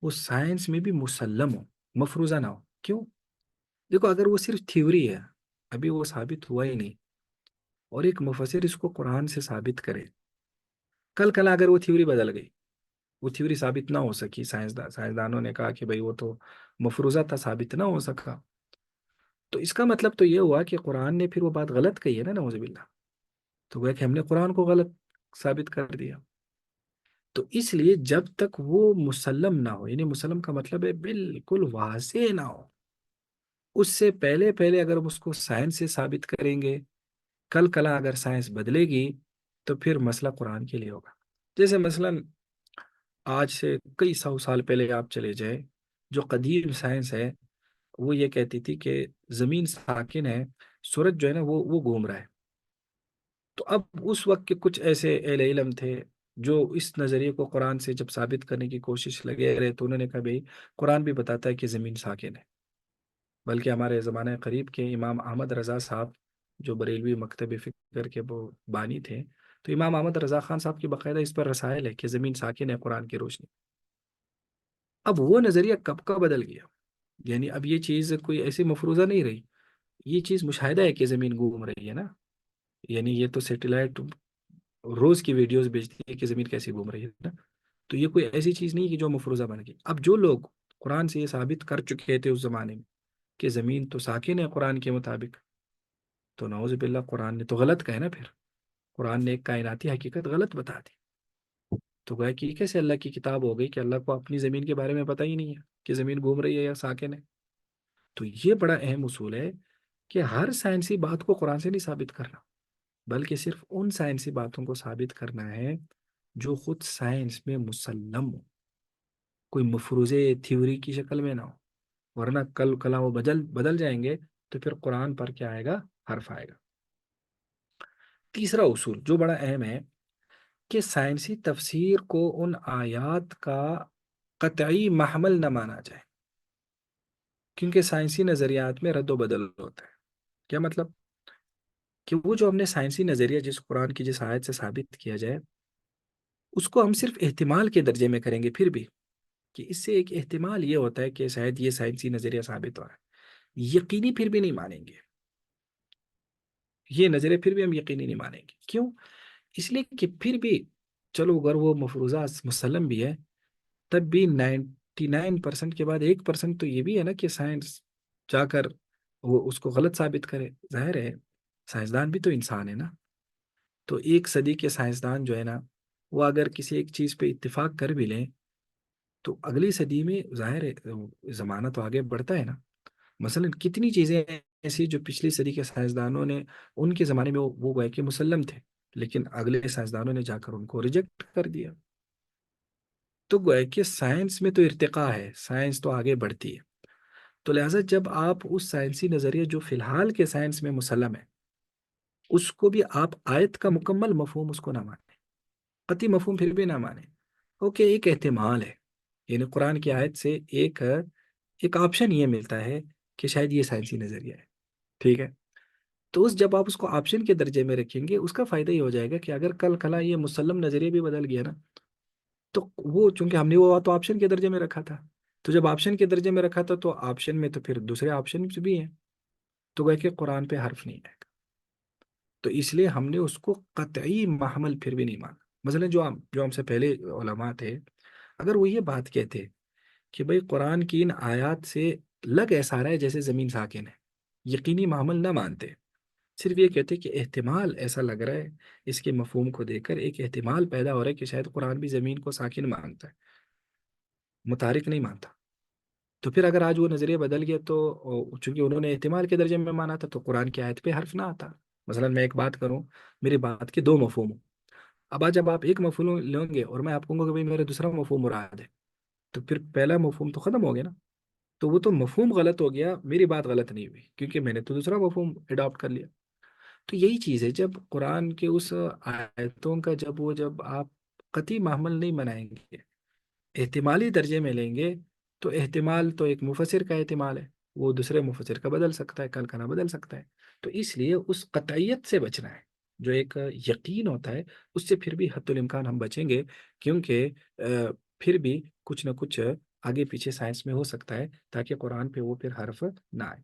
وہ سائنس میں بھی مسلم ہو، مفروضہ نہ ہو. کیوں؟ دیکھو اگر وہ صرف تھیوری ہے، ابھی وہ ثابت ہوا ہی نہیں، اور ایک مفسر اس کو قرآن سے ثابت کرے، کل کل اگر وہ تھیوری بدل گئی، وہ تھیوری ثابت نہ ہو سکی، سائنسدانوں نے کہا کہ بھئی وہ تو مفروضہ تھا، ثابت نہ ہو سکا، تو اس کا مطلب تو یہ ہوا کہ قرآن نے پھر وہ بات غلط کہی ہے نا، نعوذ باللہ. تو وہ کہ ہم نے قرآن کو غلط ثابت کر دیا. تو اس لیے جب تک وہ مسلم نہ ہو، یعنی مسلم کا مطلب ہے بالکل واضح نہ ہو، اس سے پہلے پہلے اگر ہم اس کو سائنس سے ثابت کریں گے، کل کلا اگر سائنس بدلے گی تو پھر مسئلہ قرآن کے لیے ہوگا. جیسے مثلا آج سے کئی سو سال پہلے آپ چلے جائیں، جو قدیم سائنس ہے وہ یہ کہتی تھی کہ زمین ساکن ہے، سورج جو ہے نا وہ گھوم رہا ہے. تو اب اس وقت کے کچھ ایسے اہل علم تھے جو اس نظریے کو قرآن سے جب ثابت کرنے کی کوشش لگے رہے، تو انہوں نے کہا بھائی قرآن بھی بتاتا ہے کہ زمین ساکن ہے. بلکہ ہمارے زمانہ قریب کے امام احمد رضا صاحب، جو بریلوی مکتب فکر کے وہ بانی تھے، تو امام احمد رضا خان صاحب کی باقاعدہ اس پر رسائل ہے کہ زمین ساکن ہے قرآن کی روشنی. اب وہ نظریہ کب کا بدل گیا، یعنی اب یہ چیز کوئی ایسی مفروضہ نہیں رہی، یہ چیز مشاہدہ ہے کہ زمین گھوم رہی ہے نا. یعنی یہ تو سیٹلائٹ روز کی ویڈیوز بھیجتی ہے کہ زمین کیسی گھوم رہی ہے نا. تو یہ کوئی ایسی چیز نہیں کہ جو مفروضہ بن گئی. اب جو لوگ قرآن سے یہ ثابت کر چکے تھے اس زمانے میں کہ زمین تو ساکن ہے قرآن کے مطابق، تو نعوذ باللہ قرآن نے تو غلط کہا ہے نا پھر. قرآن نے ایک کائناتی حقیقت غلط بتا دی. تو گویا کہ یہ کیسے اللہ کی کتاب ہو گئی کہ اللہ کو اپنی زمین کے بارے میں پتہ ہی نہیں ہے کہ زمین گھوم رہی ہے یا ساکن ہے. تو یہ بڑا اہم اصول ہے کہ ہر سائنسی بات کو قرآن سے نہیں ثابت کرنا، بلکہ صرف ان سائنسی باتوں کو ثابت کرنا ہے جو خود سائنس میں مسلم ہو، کوئی مفروضے تھیوری کی شکل میں نہ ہو. ورنہ کل کلا وہ بدل بدل جائیں گے تو پھر قرآن پر کیا آئے گا؟ حرف آئے گا. تیسرا اصول جو بڑا اہم ہے کہ سائنسی تفسیر کو ان آیات کا قطعی محمل نہ مانا جائے، کیونکہ سائنسی نظریات میں رد و بدل ہوتا ہے. کیا مطلب؟ کہ وہ جو ہم نے سائنسی نظریہ جس قرآن کی جس آیت سے ثابت کیا جائے، اس کو ہم صرف احتمال کے درجے میں کریں گے، پھر بھی کہ اس سے ایک احتمال یہ ہوتا ہے کہ شاید یہ سائنسی نظریہ ثابت ہو رہا ہے، یقینی پھر بھی نہیں مانیں گے. یہ نظریہ پھر بھی ہم یقینی نہیں مانیں گے. کیوں؟ اس لیے کہ پھر بھی چلو اگر وہ مفروضہ مسلم بھی ہے، تب بھی 99% کے بعد 1% تو یہ بھی ہے نا کہ سائنس جا کر وہ اس کو غلط ثابت کرے. ظاہر ہے سائنسدان بھی تو انسان ہے نا. تو ایک صدی کے سائنسدان جو ہے نا، وہ اگر کسی ایک چیز پہ اتفاق کر بھی لیں تو اگلی صدی میں ظاہر ہے زمانہ تو آگے بڑھتا ہے نا. مثلا کتنی چیزیں ایسی جو پچھلی صدی کے سائنسدانوں نے ان کے زمانے میں وہ گویا کہ مسلم تھے، لیکن اگلے سائنسدانوں نے جا کر ان کو ریجیکٹ کر دیا. تو گویا کہ سائنس میں تو ارتقا ہے، سائنس تو آگے بڑھتی ہے. تو لہٰذا جب آپ اس سائنسی نظریے جو فی الحال کے سائنس میں مسلم ہے، اس کو بھی آپ آیت کا مکمل مفہوم اس کو نہ مانیں، قطعی مفہوم پھر بھی نہ مانیں. اوکے ایک احتمال ہے، یعنی قرآن کی آیت سے ایک آپشن یہ ملتا ہے کہ شاید یہ سائنسی نظریہ ہے. ٹھیک ہے. تو جب آپ اس کو آپشن کے درجے میں رکھیں گے، اس کا فائدہ یہ ہو جائے گا کہ اگر کل کلا یہ مسلم نظریہ بھی بدل گیا نا، تو وہ چونکہ ہم نے وہ تو آپشن کے درجے میں رکھا تھا، تو جب آپشن کے درجے میں رکھا تھا تو آپشن میں تو پھر دوسرے آپشن بھی ہیں، تو گویا کہ قرآن پہ حرف نہیں آئے گا. تو اس لیے ہم نے اس کو قطعی محمل پھر بھی نہیں مانا. مثلا جو ہم سے پہلے علماء تھے، اگر وہ یہ بات کہتے کہ بھئی قرآن کی ان آیات سے لگ ایسا رہا ہے جیسے زمین ساکن ہے، یقینی معمل نہ مانتے، صرف یہ کہتے کہ احتمال ایسا لگ رہا ہے، اس کے مفہوم کو دیکھ کر ایک احتمال پیدا ہو رہا ہے کہ شاید قرآن بھی زمین کو ساکن مانتا ہے، متحرک نہیں مانتا. تو پھر اگر آج وہ نظریہ بدل گیا تو چونکہ انہوں نے احتمال کے درجے میں مانا تھا تو قرآن کی آیت پہ حرف نہ آتا. مثلا میں ایک بات کروں، میری بات کے دو مفہوم ہوں. اب آج جب آپ ایک مفہوم لیں گے اور میں آپ کہوں گا کہ بھائی میرا دوسرا مفہوم مراد ہے، تو پھر پہلا مفہوم تو ختم ہو گیا نا. تو وہ تو مفہوم غلط ہو گیا، میری بات غلط نہیں ہوئی کیونکہ میں نے تو دوسرا مفہوم اڈاپٹ کر لیا. تو یہی چیز ہے، جب قرآن کے اس آیتوں کا جب آپ قطعی محمل نہیں بنائیں گے، احتمالی درجے میں لیں گے، تو احتمال تو ایک مفسر کا احتمال ہے، وہ دوسرے مفسر کا بدل سکتا ہے، کل کا نہ بدل سکتا ہے۔ تو اس لیے اس قطعیت سے بچنا ہے، جو ایک یقین ہوتا ہے، اس سے پھر بھی حت الامکان ہم بچیں گے، کیونکہ پھر بھی کچھ نہ کچھ آگے پیچھے سائنس میں ہو سکتا ہے، تاکہ قرآن پہ وہ پھر حرف نہ آئے۔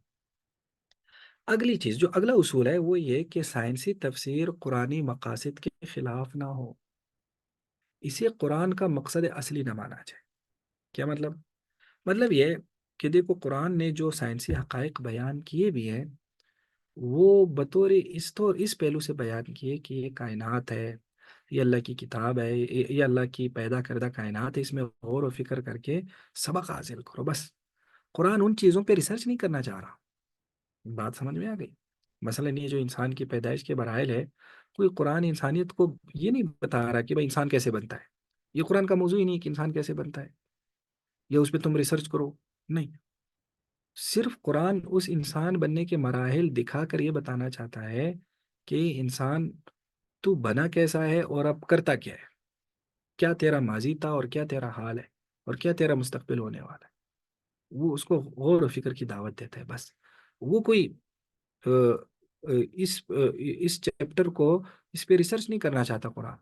اگلی چیز جو اگلا اصول ہے وہ یہ کہ سائنسی تفسیر قرآنی مقاصد کے خلاف نہ ہو، اسے قرآن کا مقصد اصلی نہ مانا جائے۔ کیا مطلب؟ مطلب یہ کہ دیکھو، قرآن نے جو سائنسی حقائق بیان کیے بھی ہیں، وہ بطور اس پہلو سے بیان کیے کہ یہ کائنات ہے، یہ اللہ کی کتاب ہے، یہ اللہ کی پیدا کردہ کائنات ہے، اس میں غور و فکر کر کے سبق حاصل کرو بس۔ قرآن ان چیزوں پہ ریسرچ نہیں کرنا چاہ رہا۔ بات سمجھ میں آ گئی؟ مثلا یہ جو انسان کی پیدائش کے برائل ہے، کوئی قرآن انسانیت کو یہ نہیں بتا رہا کہ بھائی انسان کیسے بنتا ہے، یہ قرآن کا موضوع ہی نہیں کہ انسان کیسے بنتا ہے، یا اس پہ تم ریسرچ کرو، نہیں۔ صرف قرآن اس انسان بننے کے مراحل دکھا کر یہ بتانا چاہتا ہے کہ انسان تو بنا کیسا ہے اور اب کرتا کیا ہے، کیا تیرا ماضی تھا اور کیا تیرا حال ہے اور کیا تیرا مستقبل ہونے والا ہے۔ وہ اس کو غور و فکر کی دعوت دیتا ہے بس۔ وہ کوئی آ، آ، اس چیپٹر کو، اس پہ ریسرچ نہیں کرنا چاہتا قرآن،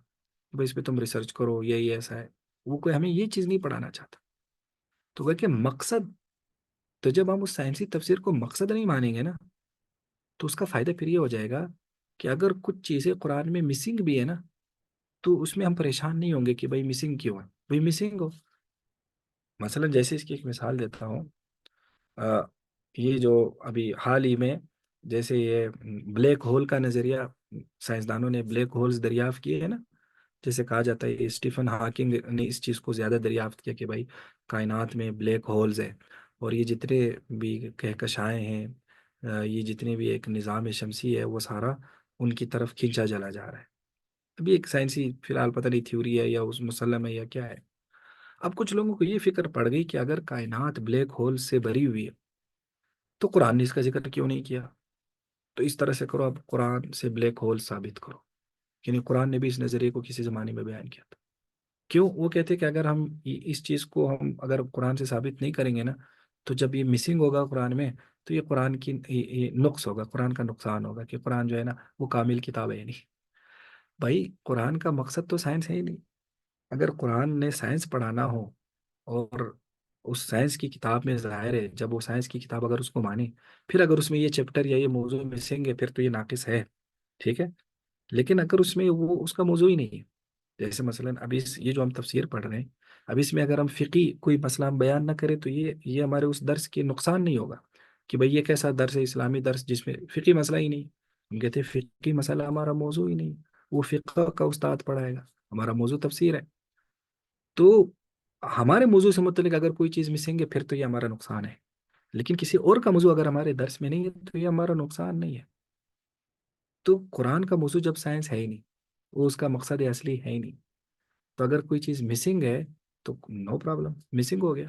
بھائی اس پہ تم ریسرچ کرو، یہ ایسا ہے۔ وہ کوئی ہمیں یہ چیز نہیں پڑھانا چاہتا۔ تو وہ کہ مقصد، تو جب ہم اس سائنسی تفسیر کو مقصد نہیں مانیں گے نا، تو اس کا فائدہ پھر یہ ہو جائے گا کہ اگر کچھ چیزیں قرآن میں مسنگ بھی ہے نا، تو اس میں ہم پریشان نہیں ہوں گے کہ بھائی مسنگ کیوں ہے، بھائی مسنگ ہو۔ مثلا جیسے اس کی ایک مثال دیتا ہوں، آ، یہ جو ابھی حال ہی میں جیسے یہ بلیک ہول کا نظریہ، سائنسدانوں نے بلیک ہولز دریافت کیے ہیں نا، جیسے کہا جاتا ہے اسٹیفن ہاکنگ نے اس چیز کو زیادہ دریافت کیا کہ بھائی کائنات میں بلیک ہولز ہیں، اور یہ جتنے بھی کہکشائیں ہیں، یہ جتنے بھی ایک نظام شمسی ہے، وہ سارا ان کی طرف کھینچا چلا جا رہا ہے۔ ابھی ایک سائنسی فی الحال پتہ نہیں تھیوری ہے یا اس مسلم ہے یا کیا ہے۔ اب کچھ لوگوں کو یہ فکر پڑ گئی کہ اگر کائنات بلیک ہول سے بھری ہوئی ہے، تو قرآن نے اس کا ذکر کیوں نہیں کیا؟ تو اس طرح سے کرو، اب قرآن سے بلیک ہول ثابت کرو، یعنی قرآن نے بھی اس نظریے کو کسی زمانے میں بیان کیا تھا۔ کیوں؟ وہ کہتے کہ اگر ہم اس چیز کو ہم اگر قرآن سے ثابت نہیں کریں گے نا، تو جب یہ مسنگ ہوگا قرآن میں، تو یہ قرآن کی یہ نقص ہوگا، قرآن کا نقصان ہوگا کہ قرآن جو ہے نا وہ کامل کتاب ہے ہی نہیں۔ بھائی قرآن کا مقصد تو سائنس ہے ہی نہیں۔ اگر قرآن نے سائنس پڑھانا ہو، اور اس سائنس کی کتاب میں ظاہر ہے، جب وہ سائنس کی کتاب اگر اس کو مانے، پھر اگر اس میں یہ چیپٹر یا یہ موضوع مسنگ ہے، پھر تو یہ ناقص ہے، ٹھیک ہے۔ لیکن اگر اس میں وہ اس کا موضوع ہی نہیں ہے، جیسے مثلا ابھی یہ جو ہم تفسیر پڑھ رہے ہیں، اب اس میں اگر ہم فقی کوئی مسئلہ ہم بیان نہ کریں، تو یہ ہمارے اس درس کے نقصان نہیں ہوگا کہ بھئی یہ کیسا درس ہے، اسلامی درس جس میں فقی مسئلہ ہی نہیں۔ ہم کہتے ہیں فقی مسئلہ ہمارا موضوع ہی نہیں، وہ فقہ کا استاد پڑھائے گا، ہمارا موضوع تفسیر ہے۔ تو ہمارے موضوع سے متعلق اگر کوئی چیز مسنگ ہے، پھر تو یہ ہمارا نقصان ہے۔ لیکن کسی اور کا موضوع اگر ہمارے درس میں نہیں ہے، تو یہ ہمارا نقصان نہیں ہے۔ تو قرآن کا موضوع جب سائنس ہے ہی نہیں، وہ اس کا مقصد اصلی ہے ہی نہیں، تو اگر کوئی چیز مسنگ ہے تو نو پرابلم، مسنگ ہو گیا،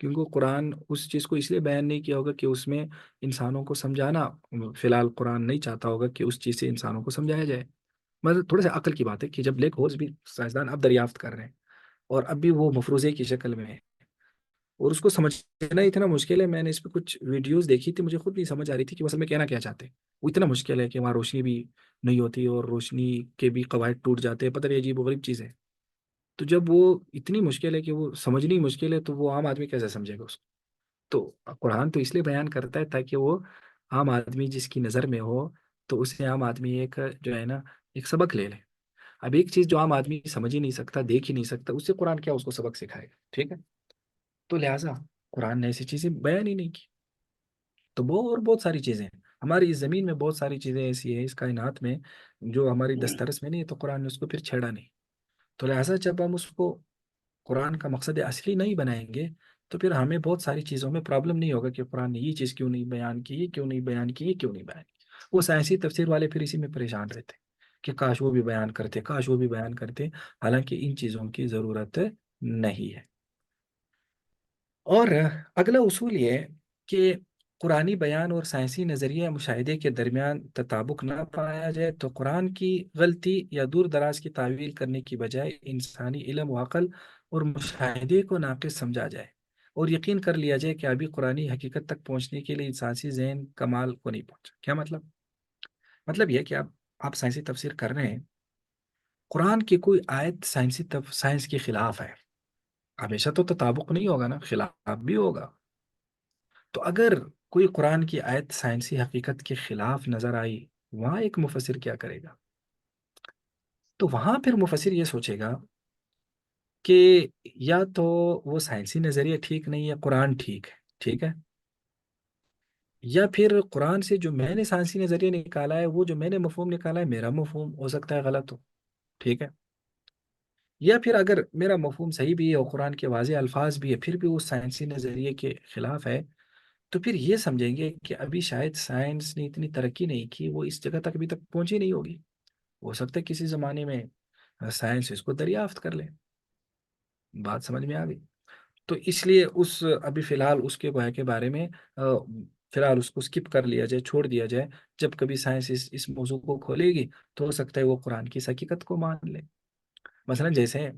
کیونکہ قرآن اس چیز کو اس لیے بیان نہیں کیا ہوگا کہ اس میں انسانوں کو سمجھانا، فی الحال قرآن نہیں چاہتا ہوگا کہ اس چیز سے انسانوں کو سمجھایا جائے۔ مطلب تھوڑے سے عقل کی بات ہے کہ جب بلیک ہولز بھی سائنسدان اب دریافت کر رہے ہیں، اور اب بھی وہ مفروضے کی شکل میں ہے، اور اس کو سمجھنا اتنا مشکل ہے، میں نے اس پہ کچھ ویڈیوز دیکھی تھی، مجھے خود نہیں سمجھ آ رہی تھی کہ اصل میں کہنا کیا چاہتے ہیں۔ وہ اتنا مشکل ہے کہ وہاں روشنی بھی نہیں ہوتی، اور روشنی کے بھی قواعد ٹوٹ جاتے ہیں، پتہ نہیں عجیب و غریب چیز ہے۔ تو جب وہ اتنی مشکل ہے کہ وہ سمجھنی مشکل ہے، تو وہ عام آدمی کیسے سمجھے گا اس کو؟ تو قرآن تو اس لیے بیان کرتا ہے تاکہ وہ عام آدمی جس کی نظر میں ہو، تو اسے عام آدمی ایک جو ہے نا ایک سبق لے لے۔ اب ایک چیز جو عام آدمی سمجھ ہی نہیں سکتا، دیکھ ہی نہیں سکتا، اس سے قرآن کیا اس کو سبق سکھائے گا؟ ٹھیک ہے۔ تو لہٰذا قرآن نے ایسی چیزیں بیان ہی نہیں کی۔ تو اور بہت ساری چیزیں ہیں ہماری اس زمین میں، بہت ساری چیزیں ایسی ہیں اس کائنات میں جو ہماری دسترس میں نہیں ہے، تو قرآن نے اس کو پھر چھیڑا نہیں۔ تو لہٰذا جب ہم اس کو قرآن کا مقصد اصلی نہیں بنائیں گے، تو پھر ہمیں بہت ساری چیزوں میں پرابلم نہیں ہوگا کہ قرآن نے یہ چیز کیوں نہیں بیان کی، یہ کیوں نہیں بیان کی، یہ کیوں نہیں بیان کی۔ وہ سائنسی تفسیر والے پھر اسی میں پریشان رہتے کہ کاش وہ بھی بیان کرتے، کاش وہ بھی بیان کرتے، حالانکہ ان چیزوں کی ضرورت نہیں ہے۔ اور اگلا اصول یہ ہے کہ قرآنی بیان اور سائنسی نظریہ مشاہدے کے درمیان تطابق نہ پایا جائے، تو قرآن کی غلطی یا دور دراز کی تعویل کرنے کی بجائے انسانی علم و عقل اور مشاہدے کو ناقص سمجھا جائے، اور یقین کر لیا جائے کہ ابھی قرآنی حقیقت تک پہنچنے کے لیے انسانی ذہن کمال کو نہیں پہنچا. کیا مطلب؟ مطلب یہ کہ آپ سائنسی تفسیر کر رہے ہیں، قرآن کی کوئی آیت سائنس کے خلاف ہے، ہمیشہ تو تطابق نہیں ہوگا نا، خلاف بھی ہوگا. تو اگر کوئی قرآن کی آیت سائنسی حقیقت کے خلاف نظر آئی، وہاں ایک مفسر کیا کرے گا؟ تو وہاں پھر مفسر یہ سوچے گا کہ یا تو وہ سائنسی نظریہ ٹھیک نہیں ہے، قرآن ٹھیک ہے. ٹھیک ہے. یا پھر قرآن سے جو میں نے سائنسی نظریہ نکالا ہے، وہ جو میں نے مفہوم نکالا ہے، میرا مفہوم ہو سکتا ہے غلط ہو. ٹھیک ہے. یا پھر اگر میرا مفہوم صحیح بھی ہے اور قرآن کے واضح الفاظ بھی ہے، پھر بھی وہ سائنسی نظریے کے خلاف ہے، تو پھر یہ سمجھیں گے کہ ابھی شاید سائنس نے اتنی ترقی نہیں کی، وہ اس جگہ تک ابھی تک پہنچی نہیں ہوگی. ہو سکتا ہے کسی زمانے میں سائنس اس کو دریافت کر لے. بات سمجھ میں آ گئی؟ تو اس لیے ابھی فی الحال اس کے گویا کے بارے میں فی الحال اس کو اسکپ کر لیا جائے، چھوڑ دیا جائے. جب کبھی سائنس اس موضوع کو کھولے گی تو ہو سکتا ہے وہ قرآن کی اس حقیقت کو مان لے. مثلا جیسے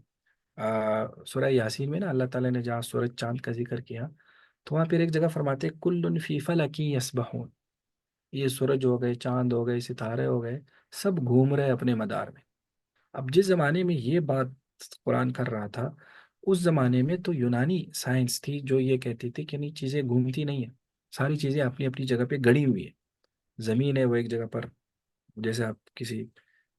سورہ یاسین میں نا اللہ تعالیٰ نے جہاں سورج چاند کا ذکر کیا، تو وہاں پھر ایک جگہ فرماتے ہیں کل فی فلک یسبحون. یہ سورج ہو گئے، چاند ہو گئے، ستارے ہو گئے، سب گھوم رہے اپنے مدار میں. اب جس زمانے میں یہ بات قرآن کر رہا تھا، اس زمانے میں تو یونانی سائنس تھی جو یہ کہتی تھی کہ نہیں، چیزیں گھومتی نہیں ہیں، ساری چیزیں اپنی اپنی جگہ پہ گڑی ہوئی ہے. زمین ہے وہ ایک جگہ پر، جیسے آپ کسی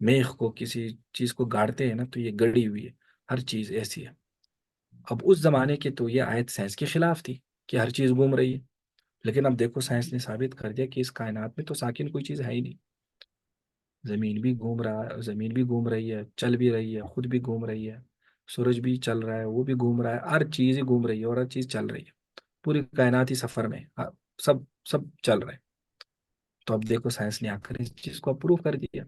میخ کو، کسی چیز کو گاڑتے ہیں نا، تو یہ گڑی ہوئی ہے، ہر چیز ایسی ہے. اب اس زمانے کی تو یہ آیت سائنس کے خلاف تھی کہ ہر چیز گھوم رہی ہے. لیکن اب دیکھو سائنس نے ثابت کر دیا کہ اس کائنات میں تو ساکن کوئی چیز ہے ہی نہیں. زمین بھی گھوم رہا ہے، زمین بھی گھوم رہی ہے، چل بھی رہی ہے، خود بھی گھوم رہی ہے. سورج بھی چل رہا ہے، وہ بھی گھوم رہا ہے، ہر چیز ہی گھوم رہی ہے اور ہر چیز چل رہی ہے. پوری کائناتی سفر میں سب سب چل رہے ہیں. تو اب دیکھو سائنس نے آ کر اس چیز کو اپروو کر دیا.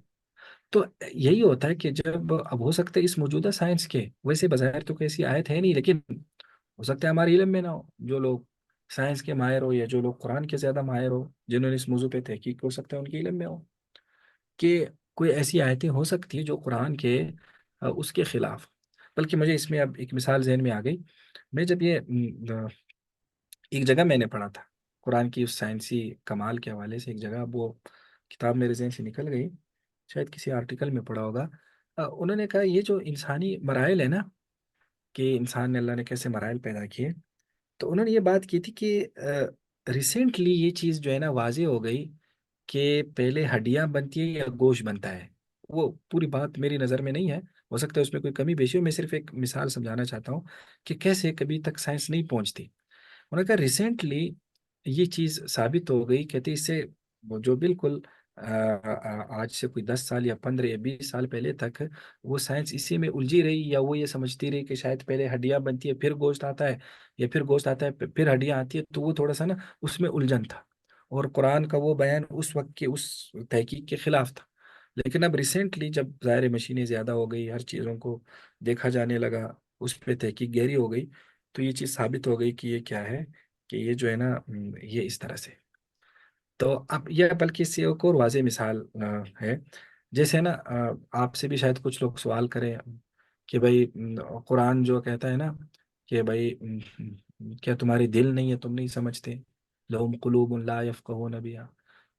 تو یہی ہوتا ہے کہ جب اب ہو سکتا ہے اس موجودہ سائنس کے ویسے بظاہر تو کوئی ایسی آیت ہے نہیں، لیکن ہو سکتا ہے ہمارے علم میں نہ ہو. جو لوگ سائنس کے ماہر ہو یا جو لوگ قرآن کے زیادہ ماہر ہو، جنہوں نے اس موضوع پہ تحقیق، ہو سکتا ہے ان کے علم میں ہو کہ کوئی ایسی آیتیں ہو سکتی ہیں جو قرآن کے اس کے خلاف. بلکہ مجھے اس میں اب ایک مثال ذہن میں آ گئی. میں جب یہ ایک جگہ میں نے پڑھا تھا قرآن کی اس سائنسی کمال کے حوالے سے، ایک جگہ، اب وہ کتاب میرے ذہن سے نکل گئی، شاید کسی آرٹیکل میں پڑھا ہوگا. انہوں نے کہا یہ جو انسانی مراحل ہے نا، کہ انسان نے، اللہ نے کیسے مراحل پیدا کیے، تو انہوں نے یہ بات کی تھی کہ ریسنٹلی یہ چیز جو ہے نا واضح ہو گئی کہ پہلے ہڈیاں بنتی ہے یا گوشت بنتا ہے. وہ پوری بات میری نظر میں نہیں ہے، ہو سکتا ہے اس میں کوئی کمی بیشی ہو. میں صرف ایک مثال سمجھانا چاہتا ہوں کہ کیسے کبھی تک سائنس نہیں پہنچتی. انہوں نے کہا ریسنٹلی یہ چیز ثابت ہو گئی، کہتے اس سے وہ جو بالکل آج سے کوئی 10 سال یا 15 یا 20 سال پہلے تک وہ سائنس اسی میں الجھی رہی، یا وہ یہ سمجھتی رہی کہ شاید پہلے ہڈیاں بنتی ہے پھر گوشت آتا ہے، یا پھر گوشت آتا ہے پھر ہڈیاں آتی ہے. تو وہ تھوڑا سا نا اس میں الجھن تھا، اور قرآن کا وہ بیان اس وقت کے اس تحقیق کے خلاف تھا. لیکن اب ریسنٹلی جب ظاہر مشینیں زیادہ ہو گئی، ہر چیزوں کو دیکھا جانے لگا، اس پہ تحقیق گہری ہو گئی، تو یہ چیز ثابت ہو گئی کہ یہ کیا ہے، کہ یہ جو ہے نا یہ اس طرح سے. تو اب یہ بلکہ اس سے ایک اور واضح مثال ہے. جیسے نا آپ سے بھی شاید کچھ لوگ سوال کریں کہ بھائی قرآن جو کہتا ہے نا کہ بھائی کیا تمہاری دل نہیں ہے، تم نہیں سمجھتے؟ لہم قلوب لا یفقہون بہا،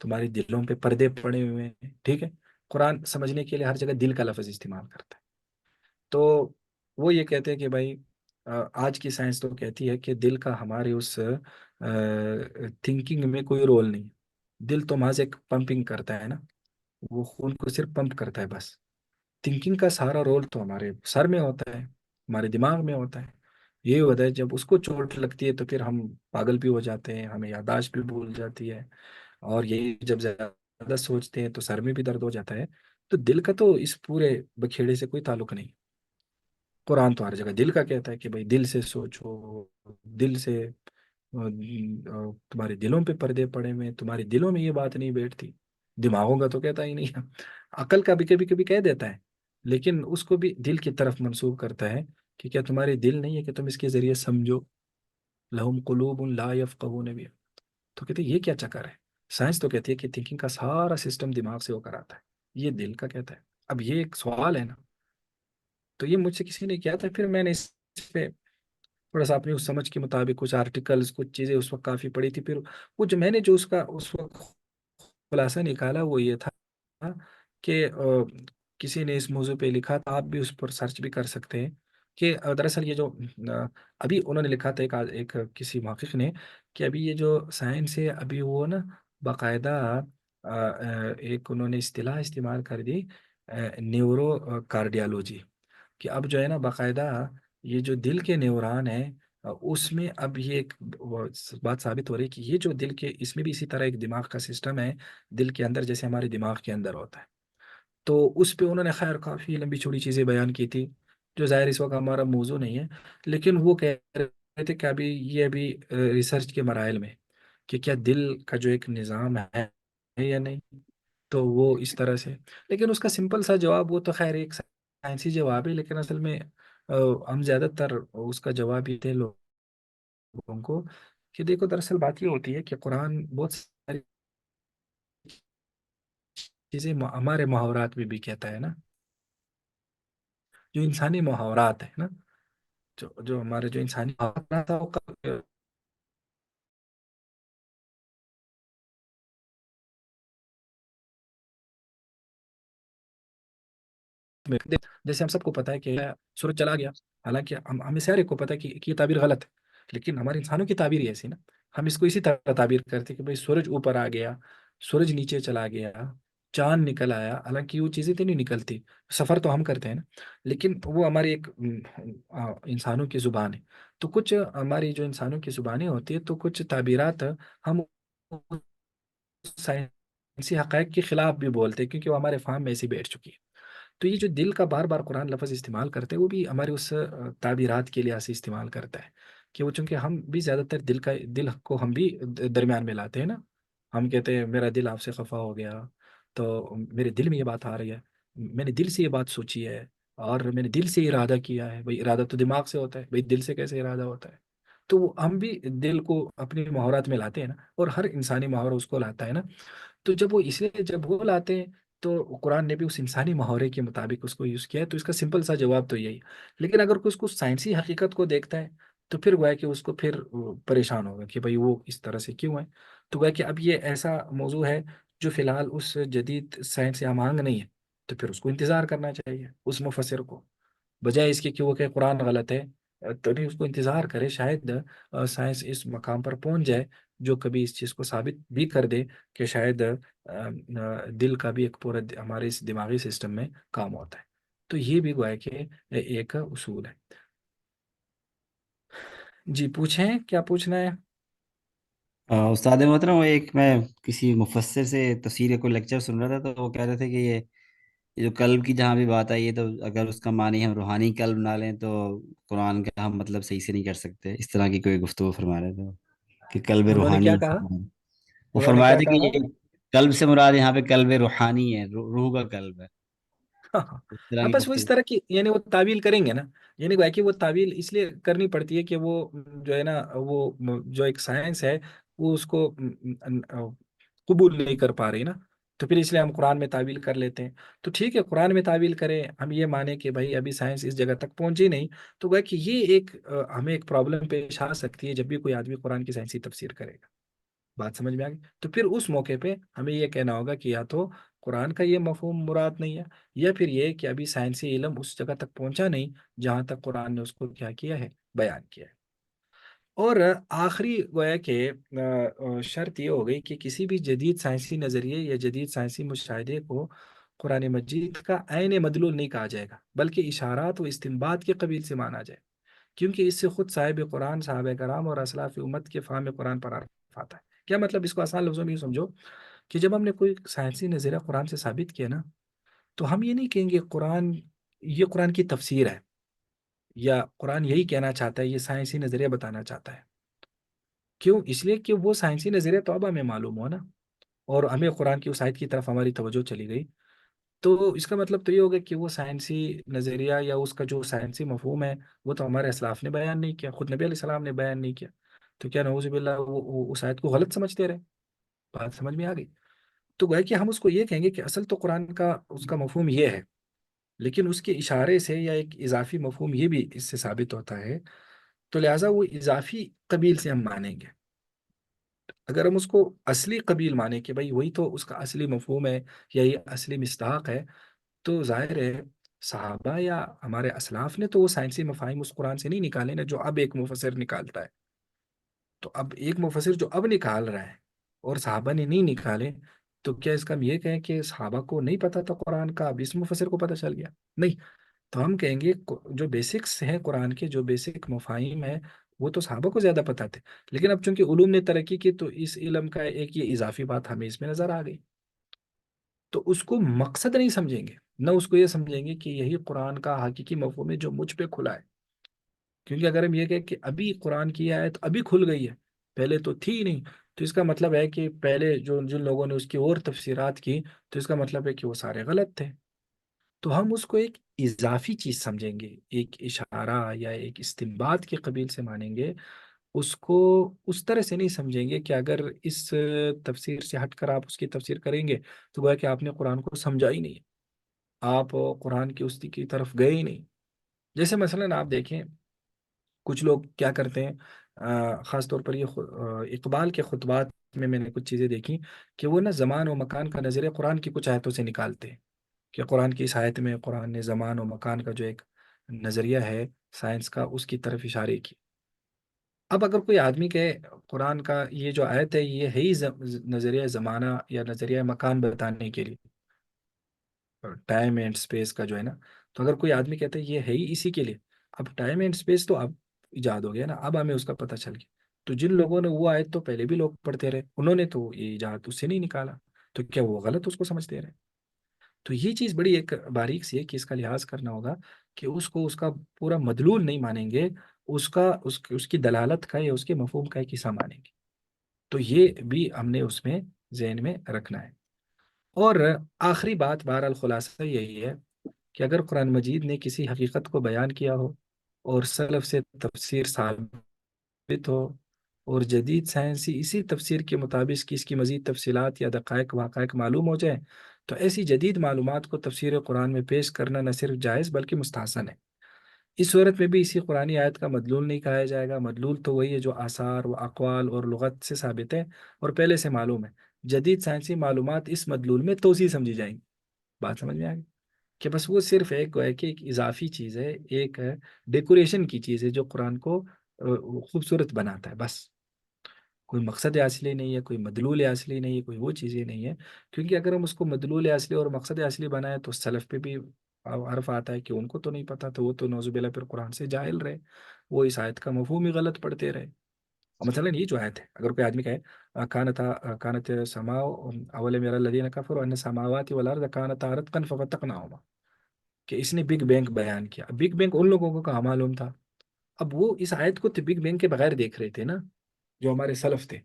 تمہاری دلوں پہ پردے پڑے ہوئے ہیں. ٹھیک ہے. قرآن سمجھنے کے لیے ہر جگہ دل کا لفظ استعمال کرتا ہے. تو وہ یہ کہتے ہیں کہ بھائی آج کی سائنس تو کہتی ہے کہ دل کا ہمارے اس تھنکنگ میں کوئی رول نہیں. دل تو محض ایک پمپنگ کرتا ہے نا، وہ خون کو صرف پمپ کرتا ہے بس. تھنکنگ کا سارا رول تو ہمارے سر میں ہوتا ہے، ہمارے دماغ میں ہوتا ہے. یہی ہوتا ہے جب اس کو چوٹ لگتی ہے تو پھر ہم پاگل بھی ہو جاتے ہیں، ہمیں یادداشت بھی بھول جاتی ہے، اور یہی جب زیادہ سوچتے ہیں تو سر میں بھی درد ہو جاتا ہے. تو دل کا تو اس پورے بکھیڑے سے کوئی تعلق نہیں. قرآن تو ہر جگہ دل کا کہتا ہے کہ بھائی دل سے سوچو، دل سے تمہارے دلوں پہ پردے پڑے ہوئے ہیں، تمہارے دلوں میں یہ بات نہیں بیٹھتی. دماغوں کا تو کہتا ہی نہیں ہے. عقل کا بھی کبھی کبھی کہہ دیتا ہے، لیکن اس کو بھی دل کی طرف منسوب کرتا ہے کہ کیا تمہارے دل نہیں ہے کہ تم اس کے ذریعے سمجھو؟ لہم قلوب لا یفقہون بہا. تو کہتے ہیں یہ کیا چکر ہے؟ سائنس تو کہتی ہے کہ تھنکنگ کا سارا سسٹم دماغ سے ہو کر آتا ہے، یہ دل کا کہتا ہے. اب یہ ایک سوال ہے نا. تو یہ مجھ سے کسی نے کیا تھا، پھر میں نے اس پہ تھوڑا سا اپنی اس سمجھ کے مطابق کچھ آرٹیکلس کچھ چیزیں اس وقت کافی پڑھی تھی، پھر وہ جو میں نے جو اس کا اس وقت خلاصہ نکالا وہ یہ تھا کہ کسی نے اس موضوع پہ لکھا تھا، آپ بھی اس پر سرچ بھی کر سکتے ہیں کہ دراصل یہ جو ابھی انہوں نے لکھا تھا ایک کسی محقق نے کہ ابھی یہ جو سائنس ہے ابھی وہ نا باقاعدہ ایک انہوں نے اصطلاح استعمال کر دی، نیورو کارڈیالوجی، کہ اب جو ہے نا باقاعدہ یہ جو دل کے نیوران ہیں اس میں اب یہ ایک بات ثابت ہو رہی ہے کہ یہ جو دل کے اس میں بھی اسی طرح ایک دماغ کا سسٹم ہے دل کے اندر، جیسے ہمارے دماغ کے اندر ہوتا ہے. تو اس پہ انہوں نے خیر کافی لمبی چوڑی چیزیں بیان کی تھی، جو ظاہر اس وقت ہمارا موضوع نہیں ہے، لیکن وہ کہہ رہے تھے کہ ابھی ریسرچ کے مراحل میں کہ کیا دل کا جو ایک نظام ہے یا نہیں. تو وہ اس طرح سے، لیکن اس کا سمپل سا جواب وہ تو خیر ایک سائنسی جواب ہے، لیکن اصل میں ہم زیادہ تر اس کا جواب یہ تھے لوگوں کو کہ دیکھو دراصل بات یہ ہوتی ہے کہ قرآن بہت ساری چیزیں ہمارے محاورات میں بھی کہتا ہے نا، جو انسانی محاورات ہے نا، جو ہمارے جو انسانی محاورات تھا وہ جیسے ہم سب کو پتا ہے کہ سورج چلا گیا، حالانکہ ہمیں سارے کو پتا ہے کہ یہ تعبیر غلط ہے، لیکن ہمارے انسانوں کی تعبیر ہی ایسی نا، ہم اس کو اسی طرح تعبیر کرتے ہیں کہ بھائی سورج اوپر آ گیا، سورج نیچے چلا گیا، چاند نکل آیا، حالانکہ وہ چیزیں تو نہیں نکلتی، سفر تو ہم کرتے ہیں نا، لیکن وہ ہماری ایک انسانوں کی زبان ہے. تو کچھ ہماری جو انسانوں کی زبانیں ہوتی ہے تو کچھ تعبیرات ہم سائنسی حقائق کے خلاف بھی بولتے ہیں کیونکہ وہ ہمارے فہم میں ایسی بیٹھ چکی ہے. تو یہ جو دل کا بار بار قرآن لفظ استعمال کرتے ہیں وہ بھی ہمارے اس تعبیرات کے لیے سے استعمال کرتا ہے کہ وہ چونکہ ہم بھی زیادہ تر دل کو ہم بھی درمیان میں لاتے ہیں نا، ہم کہتے ہیں میرا دل آپ سے خفا ہو گیا، تو میرے دل میں یہ بات آ رہی ہے، میں نے دل سے یہ بات سوچی ہے اور میں نے دل سے یہ ارادہ کیا ہے. بھائی ارادہ تو دماغ سے ہوتا ہے، بھائی دل سے کیسے ارادہ ہوتا ہے؟ تو ہم بھی دل کو اپنی محاورات میں لاتے ہیں نا، اور ہر انسانی محاورہ اس کو لاتا ہے نا. تو جب وہ اس لیے جب وہ لاتے ہیں تو قرآن نے بھی اس انسانی محاورے کے مطابق اس کو یوز کیا ہے، تو اس کا سمپل سا جواب تو یہی. لیکن اگر کوئی اس کو سائنسی حقیقت کو دیکھتا ہے تو پھر گویا کہ اس کو پھر پریشان ہوگا کہ بھائی وہ اس طرح سے کیوں ہے. تو گویا کہ اب یہ ایسا موضوع ہے جو فی الحال اس جدید سائنس سے ہم آہنگ نہیں ہے، تو پھر اس کو انتظار کرنا چاہیے اس مفسر کو، بجائے اس کے کہ وہ کہ قرآن غلط ہے. تو نہیں، اس کو انتظار کرے، شاید سائنس اس مقام پر پہنچ جائے جو کبھی اس چیز کو ثابت بھی کر دے کہ شاید دل کا بھی ایک پورا ہمارے اس دماغی سسٹم میں کام ہوتا ہے. تو یہ بھی گویا کہ ایک اصول ہے. جی پوچھیں کیا پوچھنا ہے. استاد محترم، وہ ایک میں کسی مفسر سے تفسیر کا کوئی لیکچر سن رہا تھا، تو وہ کہہ رہے تھے کہ یہ جو قلب کی جہاں بھی بات آئی ہے، تو اگر اس کا معنی ہم روحانی قلب نہ لیں تو قرآن کا ہم مطلب صحیح سے نہیں کر سکتے. اس طرح کی کوئی گفتگو فرما رہے تھے کہ قلب انہوں نے روحانی. کیا کہا؟ وہ انہوں نے فرمایا کیا تھا کہ کہا؟ یہ قلب سے مراد یہاں پہ قلب روحانی ہے، روح کا قلب ہے. ہاں ہاں. اس طرح اب کی بس وہ اس گفتگو. طرح کی یعنی وہ تعویل کریں گے نا، یعنی گویا کہ وہ تعویل اس لیے کرنی پڑتی ہے کہ وہ جو ہے نا وہ جو ایک سائنس ہے وہ اس کو قبول نہیں کر پا رہی نا، تو پھر اس لیے ہم قرآن میں تعویل کر لیتے ہیں. تو ٹھیک ہے قرآن میں تعویل کریں، ہم یہ مانیں کہ بھائی ابھی سائنس اس جگہ تک پہنچی نہیں، تو گویا کہ یہ ایک ہمیں ایک پرابلم پیش آ سکتی ہے جب بھی کوئی آدمی قرآن کی سائنسی تفسیر کرے گا. بات سمجھ میں آ گئی؟ تو پھر اس موقع پہ ہمیں یہ کہنا ہوگا کہ یا تو قرآن کا یہ مفہوم مراد نہیں ہے، یا پھر یہ کہ ابھی سائنسی علم اس جگہ تک پہنچا نہیں جہاں تک قرآن نے اس کو کیا کیا ہے، بیان کیا ہے. اور آخری گویا کہ شرط یہ ہو گئی کہ کسی بھی جدید سائنسی نظریے یا جدید سائنسی مشاہدے کو قرآن مجید کا عین مدلول نہیں کہا جائے گا، بلکہ اشارات و استنباط کے قبیل سے مانا جائے، کیونکہ اس سے خود صاحب قرآن صحابہ کرام اور اسلاف امت کے فہم قرآن پر عرف آتا ہے. کیا مطلب؟ اس کو آسان لفظوں میں یہ سمجھو کہ جب ہم نے کوئی سائنسی نظریہ قرآن سے ثابت کیا نا، تو ہم یہ نہیں کہیں گے یہ قرآن کی تفسیر ہے، یا قرآن یہی کہنا چاہتا ہے، یہ سائنسی نظریہ بتانا چاہتا ہے. کیوں؟ اس لیے کہ وہ سائنسی نظریہ تو اب ہمیں معلوم ہو نا، اور ہمیں قرآن کی اس آیت کی طرف ہماری توجہ چلی گئی. تو اس کا مطلب تو یہ ہوگا کہ وہ سائنسی نظریہ یا اس کا جو سائنسی مفہوم ہے وہ تو ہمارے اسلاف نے بیان نہیں کیا، خود نبی علیہ السلام نے بیان نہیں کیا. تو کیا نعوذ باللہ وہ اس آیت کو غلط سمجھتے رہے؟ بات سمجھ میں آ گئی؟ تو گویا کہ ہم اس کو یہ کہیں گے کہ اصل تو قرآن کا اس کا مفہوم یہ ہے، لیکن اس کے اشارے سے یا ایک اضافی مفہوم یہ بھی اس سے ثابت ہوتا ہے تو لہٰذا وہ اضافی قبیل سے ہم مانیں گے. اگر ہم اس کو اصلی قبیل مانیں کہ بھائی وہی تو اس کا اصلی مفہوم ہے یا یہ اصلی مصداق ہے، تو ظاہر ہے صحابہ یا ہمارے اسلاف نے تو وہ سائنسی مفاہیم اس قرآن سے نہیں نکالے نا جو اب ایک مفسر نکالتا ہے. تو اب ایک مفسر جو اب نکال رہا ہے اور صحابہ نے نہیں نکالے، تو کیا اس کا ہم یہ کہیں کہ صحابہ کو نہیں پتا تھا قرآن کا، اب اس مفسر کو پتہ چل گیا؟ نہیں. تو ہم کہیں گے جو بیسکس ہیں قرآن کے، جو بیسک مفاہیم ہیں، وہ تو صحابہ کو زیادہ پتہ تھے. لیکن اب چونکہ علوم نے ترقی کی تو اس علم کا ایک یہ اضافی بات ہمیں اس میں نظر آ گئی. تو اس کو مقصد نہیں سمجھیں گے، نہ اس کو یہ سمجھیں گے کہ یہی قرآن کا حقیقی مفہوم ہے جو مجھ پہ کھلا ہے. کیونکہ اگر ہم یہ کہیں کہ ابھی قرآن کی آیت ابھی کھل گئی ہے، پہلے تو تھی ہی نہیں، تو اس کا مطلب ہے کہ پہلے جو جن لوگوں نے اس کی اور تفسیرات کی، تو اس کا مطلب ہے کہ وہ سارے غلط تھے. تو ہم اس کو ایک اضافی چیز سمجھیں گے، ایک اشارہ یا ایک استنباط کے قبیل سے مانیں گے. اس کو اس طرح سے نہیں سمجھیں گے کہ اگر اس تفسیر سے ہٹ کر آپ اس کی تفسیر کریں گے تو گویا کہ آپ نے قرآن کو سمجھا ہی نہیں، آپ قرآن کی اس کی طرف گئے ہی نہیں. جیسے مثلاً آپ دیکھیں کچھ لوگ کیا کرتے ہیں، خاص طور پر یہ اقبال کے خطبات میں نے کچھ چیزیں دیکھی کہ وہ نا زمان و مکان کا نظریہ قرآن کی کچھ آیتوں سے نکالتے ہیں کہ قرآن کی اس آیت میں قرآن نے زمان و مکان کا جو ایک نظریہ ہے سائنس کا، اس کی طرف اشارے کی. اب اگر کوئی آدمی کہ قرآن کا یہ جو آیت ہے یہ ہے ہی نظریہ زمانہ یا نظریہ مکان بتانے کے لیے، ٹائم اینڈ اسپیس کا جو ہے نا، تو اگر کوئی آدمی کہتا ہے یہ ہے ہی اسی کے لیے، اب ٹائم اینڈ اسپیس تو اب ایجاد ہو گیا نا، اب ہمیں اس کا پتہ چل گیا. تو جن لوگوں نے وہ آیت تو پہلے بھی لوگ پڑھتے رہے، انہوں نے تو یہ ایجاد اس سے نہیں نکالا، تو کیا وہ غلط اس کو سمجھتے رہے؟ تو یہ چیز بڑی ایک باریک سی ہے کہ اس کا لحاظ کرنا ہوگا کہ اس کو اس کا پورا مدلول نہیں مانیں گے، اس کی دلالت کا یا اس کے مفہوم کا ایک حصہ مانیں گے. تو یہ بھی ہم نے اس میں ذہن میں رکھنا ہے. اور آخری بات بہرحال خلاصہ یہی ہے کہ اگر قرآن مجید نے کسی حقیقت کو بیان کیا ہو اور سلف سے تفسیر ثابت ہو اور جدید سائنسی اسی تفسیر کے مطابق اس کی مزید تفصیلات یا دقائق واقعات معلوم ہو جائیں، تو ایسی جدید معلومات کو تفسیر قرآن میں پیش کرنا نہ صرف جائز بلکہ مستحسن ہے. اس صورت میں بھی اسی قرآنی آیت کا مدلول نہیں کہا جائے گا. مدلول تو وہی ہے جو آثار و اقوال اور لغت سے ثابت ہے اور پہلے سے معلوم ہے. جدید سائنسی معلومات اس مدلول میں توسیع سمجھی جائیں گی. بات سمجھ میں آ گئی کہ بس وہ صرف ایک گویا کہ ایک اضافی چیز ہے، ایک ڈیکوریشن کی چیز ہے جو قرآن کو خوبصورت بناتا ہے بس. کوئی مقصد اصلی نہیں ہے، کوئی مدلول اصلی نہیں ہے، کوئی وہ چیزیں نہیں ہے. کیونکہ اگر ہم اس کو مدلول اصلی اور مقصد اصلی بنائیں تو سلف پہ بھی حرف آتا ہے کہ ان کو تو نہیں پتا تھا، وہ تو نعوذ باللہ پھر قرآن سے جاہل رہے، وہ اس آیت کا مفہوم ہی غلط پڑھتے رہے. اور مثلا یہ جو آیت ہے اگر کوئی آدمی کہے کانت سماء اولم یری الذین کفروا ان السماوات والارض کانتا رتقا ففتقناهما، کہ اس نے بگ بینگ بیان کیا. بگ بینگ ان لوگوں کو کہاں معلوم تھا؟ اب وہ اس آیت کو تو بگ بینگ کے بغیر دیکھ رہے تھے نا، جو ہمارے سلف تھے.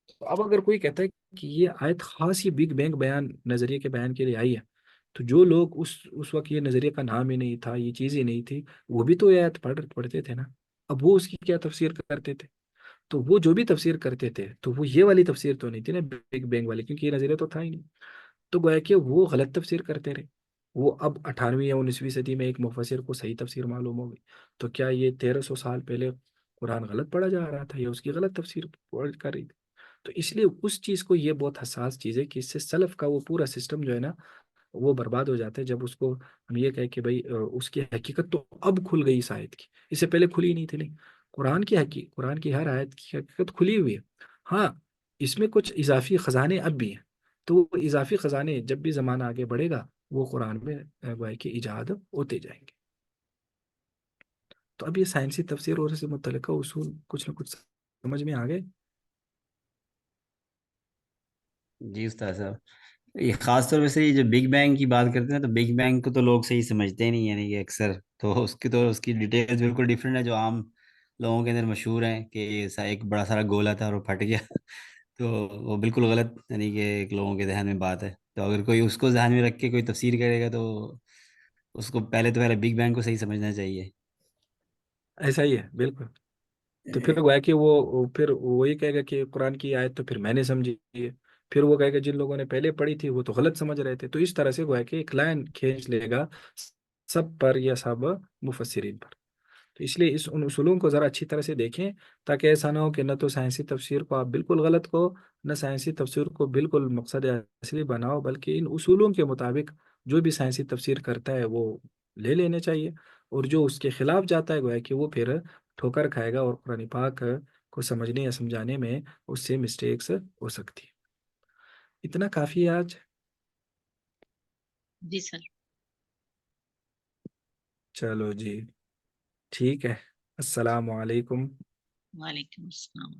تو اب اگر کوئی کہتا ہے کہ یہ آیت خاص ہی بگ بینگ بیان نظریے کے بیان کے لیے آئی ہے، تو جو لوگ اس وقت یہ نظریے کا نام ہی نہیں تھا، یہ چیز ہی نہیں تھی، وہ بھی تو یہ آیت پڑھتے تھے نا. اب وہ اس کی کیا تفسیر کرتے تھے؟ تو وہ جو بھی تفسیر کرتے تھے تو وہ یہ والی تفسیر تو نہیں تھی نا بگ بینگ والی، کیونکہ یہ نظریہ تو تھا ہی نہیں. تو گویا کہ وہ غلط تفسیر کرتے رہے. وہ اب 18ویں یا 19ویں صدی میں ایک مفسر کو صحیح تفسیر معلوم ہو گئی، تو کیا یہ 1300 سال پہلے قرآن غلط پڑھا جا رہا تھا یا اس کی غلط تفسیر کر رہی تھی؟ تو اس لیے اس چیز کو یہ بہت حساس چیز ہے کہ اس سے سلف کا وہ پورا سسٹم جو ہے نا وہ برباد ہو جاتا ہے. جب اس کو ہم یہ کہیں کہ بھائی اس کی حقیقت تو اب کھل گئی اس آیت کی، اس سے پہلے کھلی نہیں تھی. نہیں، قرآن کی ہر آیت کی حقیقت کھلی ہوئی ہے. ہاں، اس میں کچھ اضافی خزانے اب بھی ہیں، تو وہ اضافی خزانے جب بھی زمانہ آگے بڑھے گا وہ قرآن میں گویا کہ ایجاد ہوتے جائیں گے. تو اب یہ سائنسی تفسیر اور اس سے متعلقہ اصول کچھ نہ کچھ سمجھ میں آ گئے. جی استاد صاحب، یہ خاص طور پہ سے یہ جو بگ بینگ کی بات کرتے ہیں تو بگ بینگ کو تو لوگ صحیح سمجھتے ہی نہیں، یعنی کہ اکثر تو اس کی ڈیٹیلز بالکل ڈیفرنٹ ہے جو عام لوگوں کے اندر مشہور ہیں کہ ایک بڑا سارا گولا تھا اور وہ پھٹ گیا. تو وہ بالکل غلط، یعنی کہ ایک لوگوں کے ذہن میں بات ہے. تو اگر کوئی اس کو ذہن میں رکھ کے کوئی تفسیر کرے گا تو اس کو پہلے بگ بینگ کو صحیح سمجھنا چاہیے. ایسا ہی ہے بالکل. تو پھر گویا کہ وہ پھر وہی کہے گا کہ قرآن کی آیت تو پھر میں نے سمجھی ہے، پھر وہ کہے گا جن لوگوں نے پہلے پڑھی تھی وہ تو غلط سمجھ رہے تھے. تو اس طرح سے گویا کہ ایک لائن کھینچ لے گا سب پر یا سب مفسرین پر. تو اس لیے ان اصولوں کو ذرا اچھی طرح سے دیکھیں، تاکہ ایسا نہ ہو کہ نہ تو سائنسی تفسیر کو آپ بالکل غلط کو، نہ سائنسی تفسیر کو بالکل مقصد اصلی بناؤ، بلکہ ان اصولوں کے مطابق جو بھی سائنسی تفسیر کرتا ہے وہ لے لینے چاہیے، اور جو اس کے خلاف جاتا ہے گویا کہ وہ پھر ٹھوکر کھائے گا، اور قرآن پاک کو سمجھنے یا سمجھانے میں اس سے مسٹیکس ہو سکتی ہے۔ اتنا کافی ہے آج؟ جی سر۔ چلو جی، ٹھیک ہے، السلام علیکم۔ وعلیکم السلام۔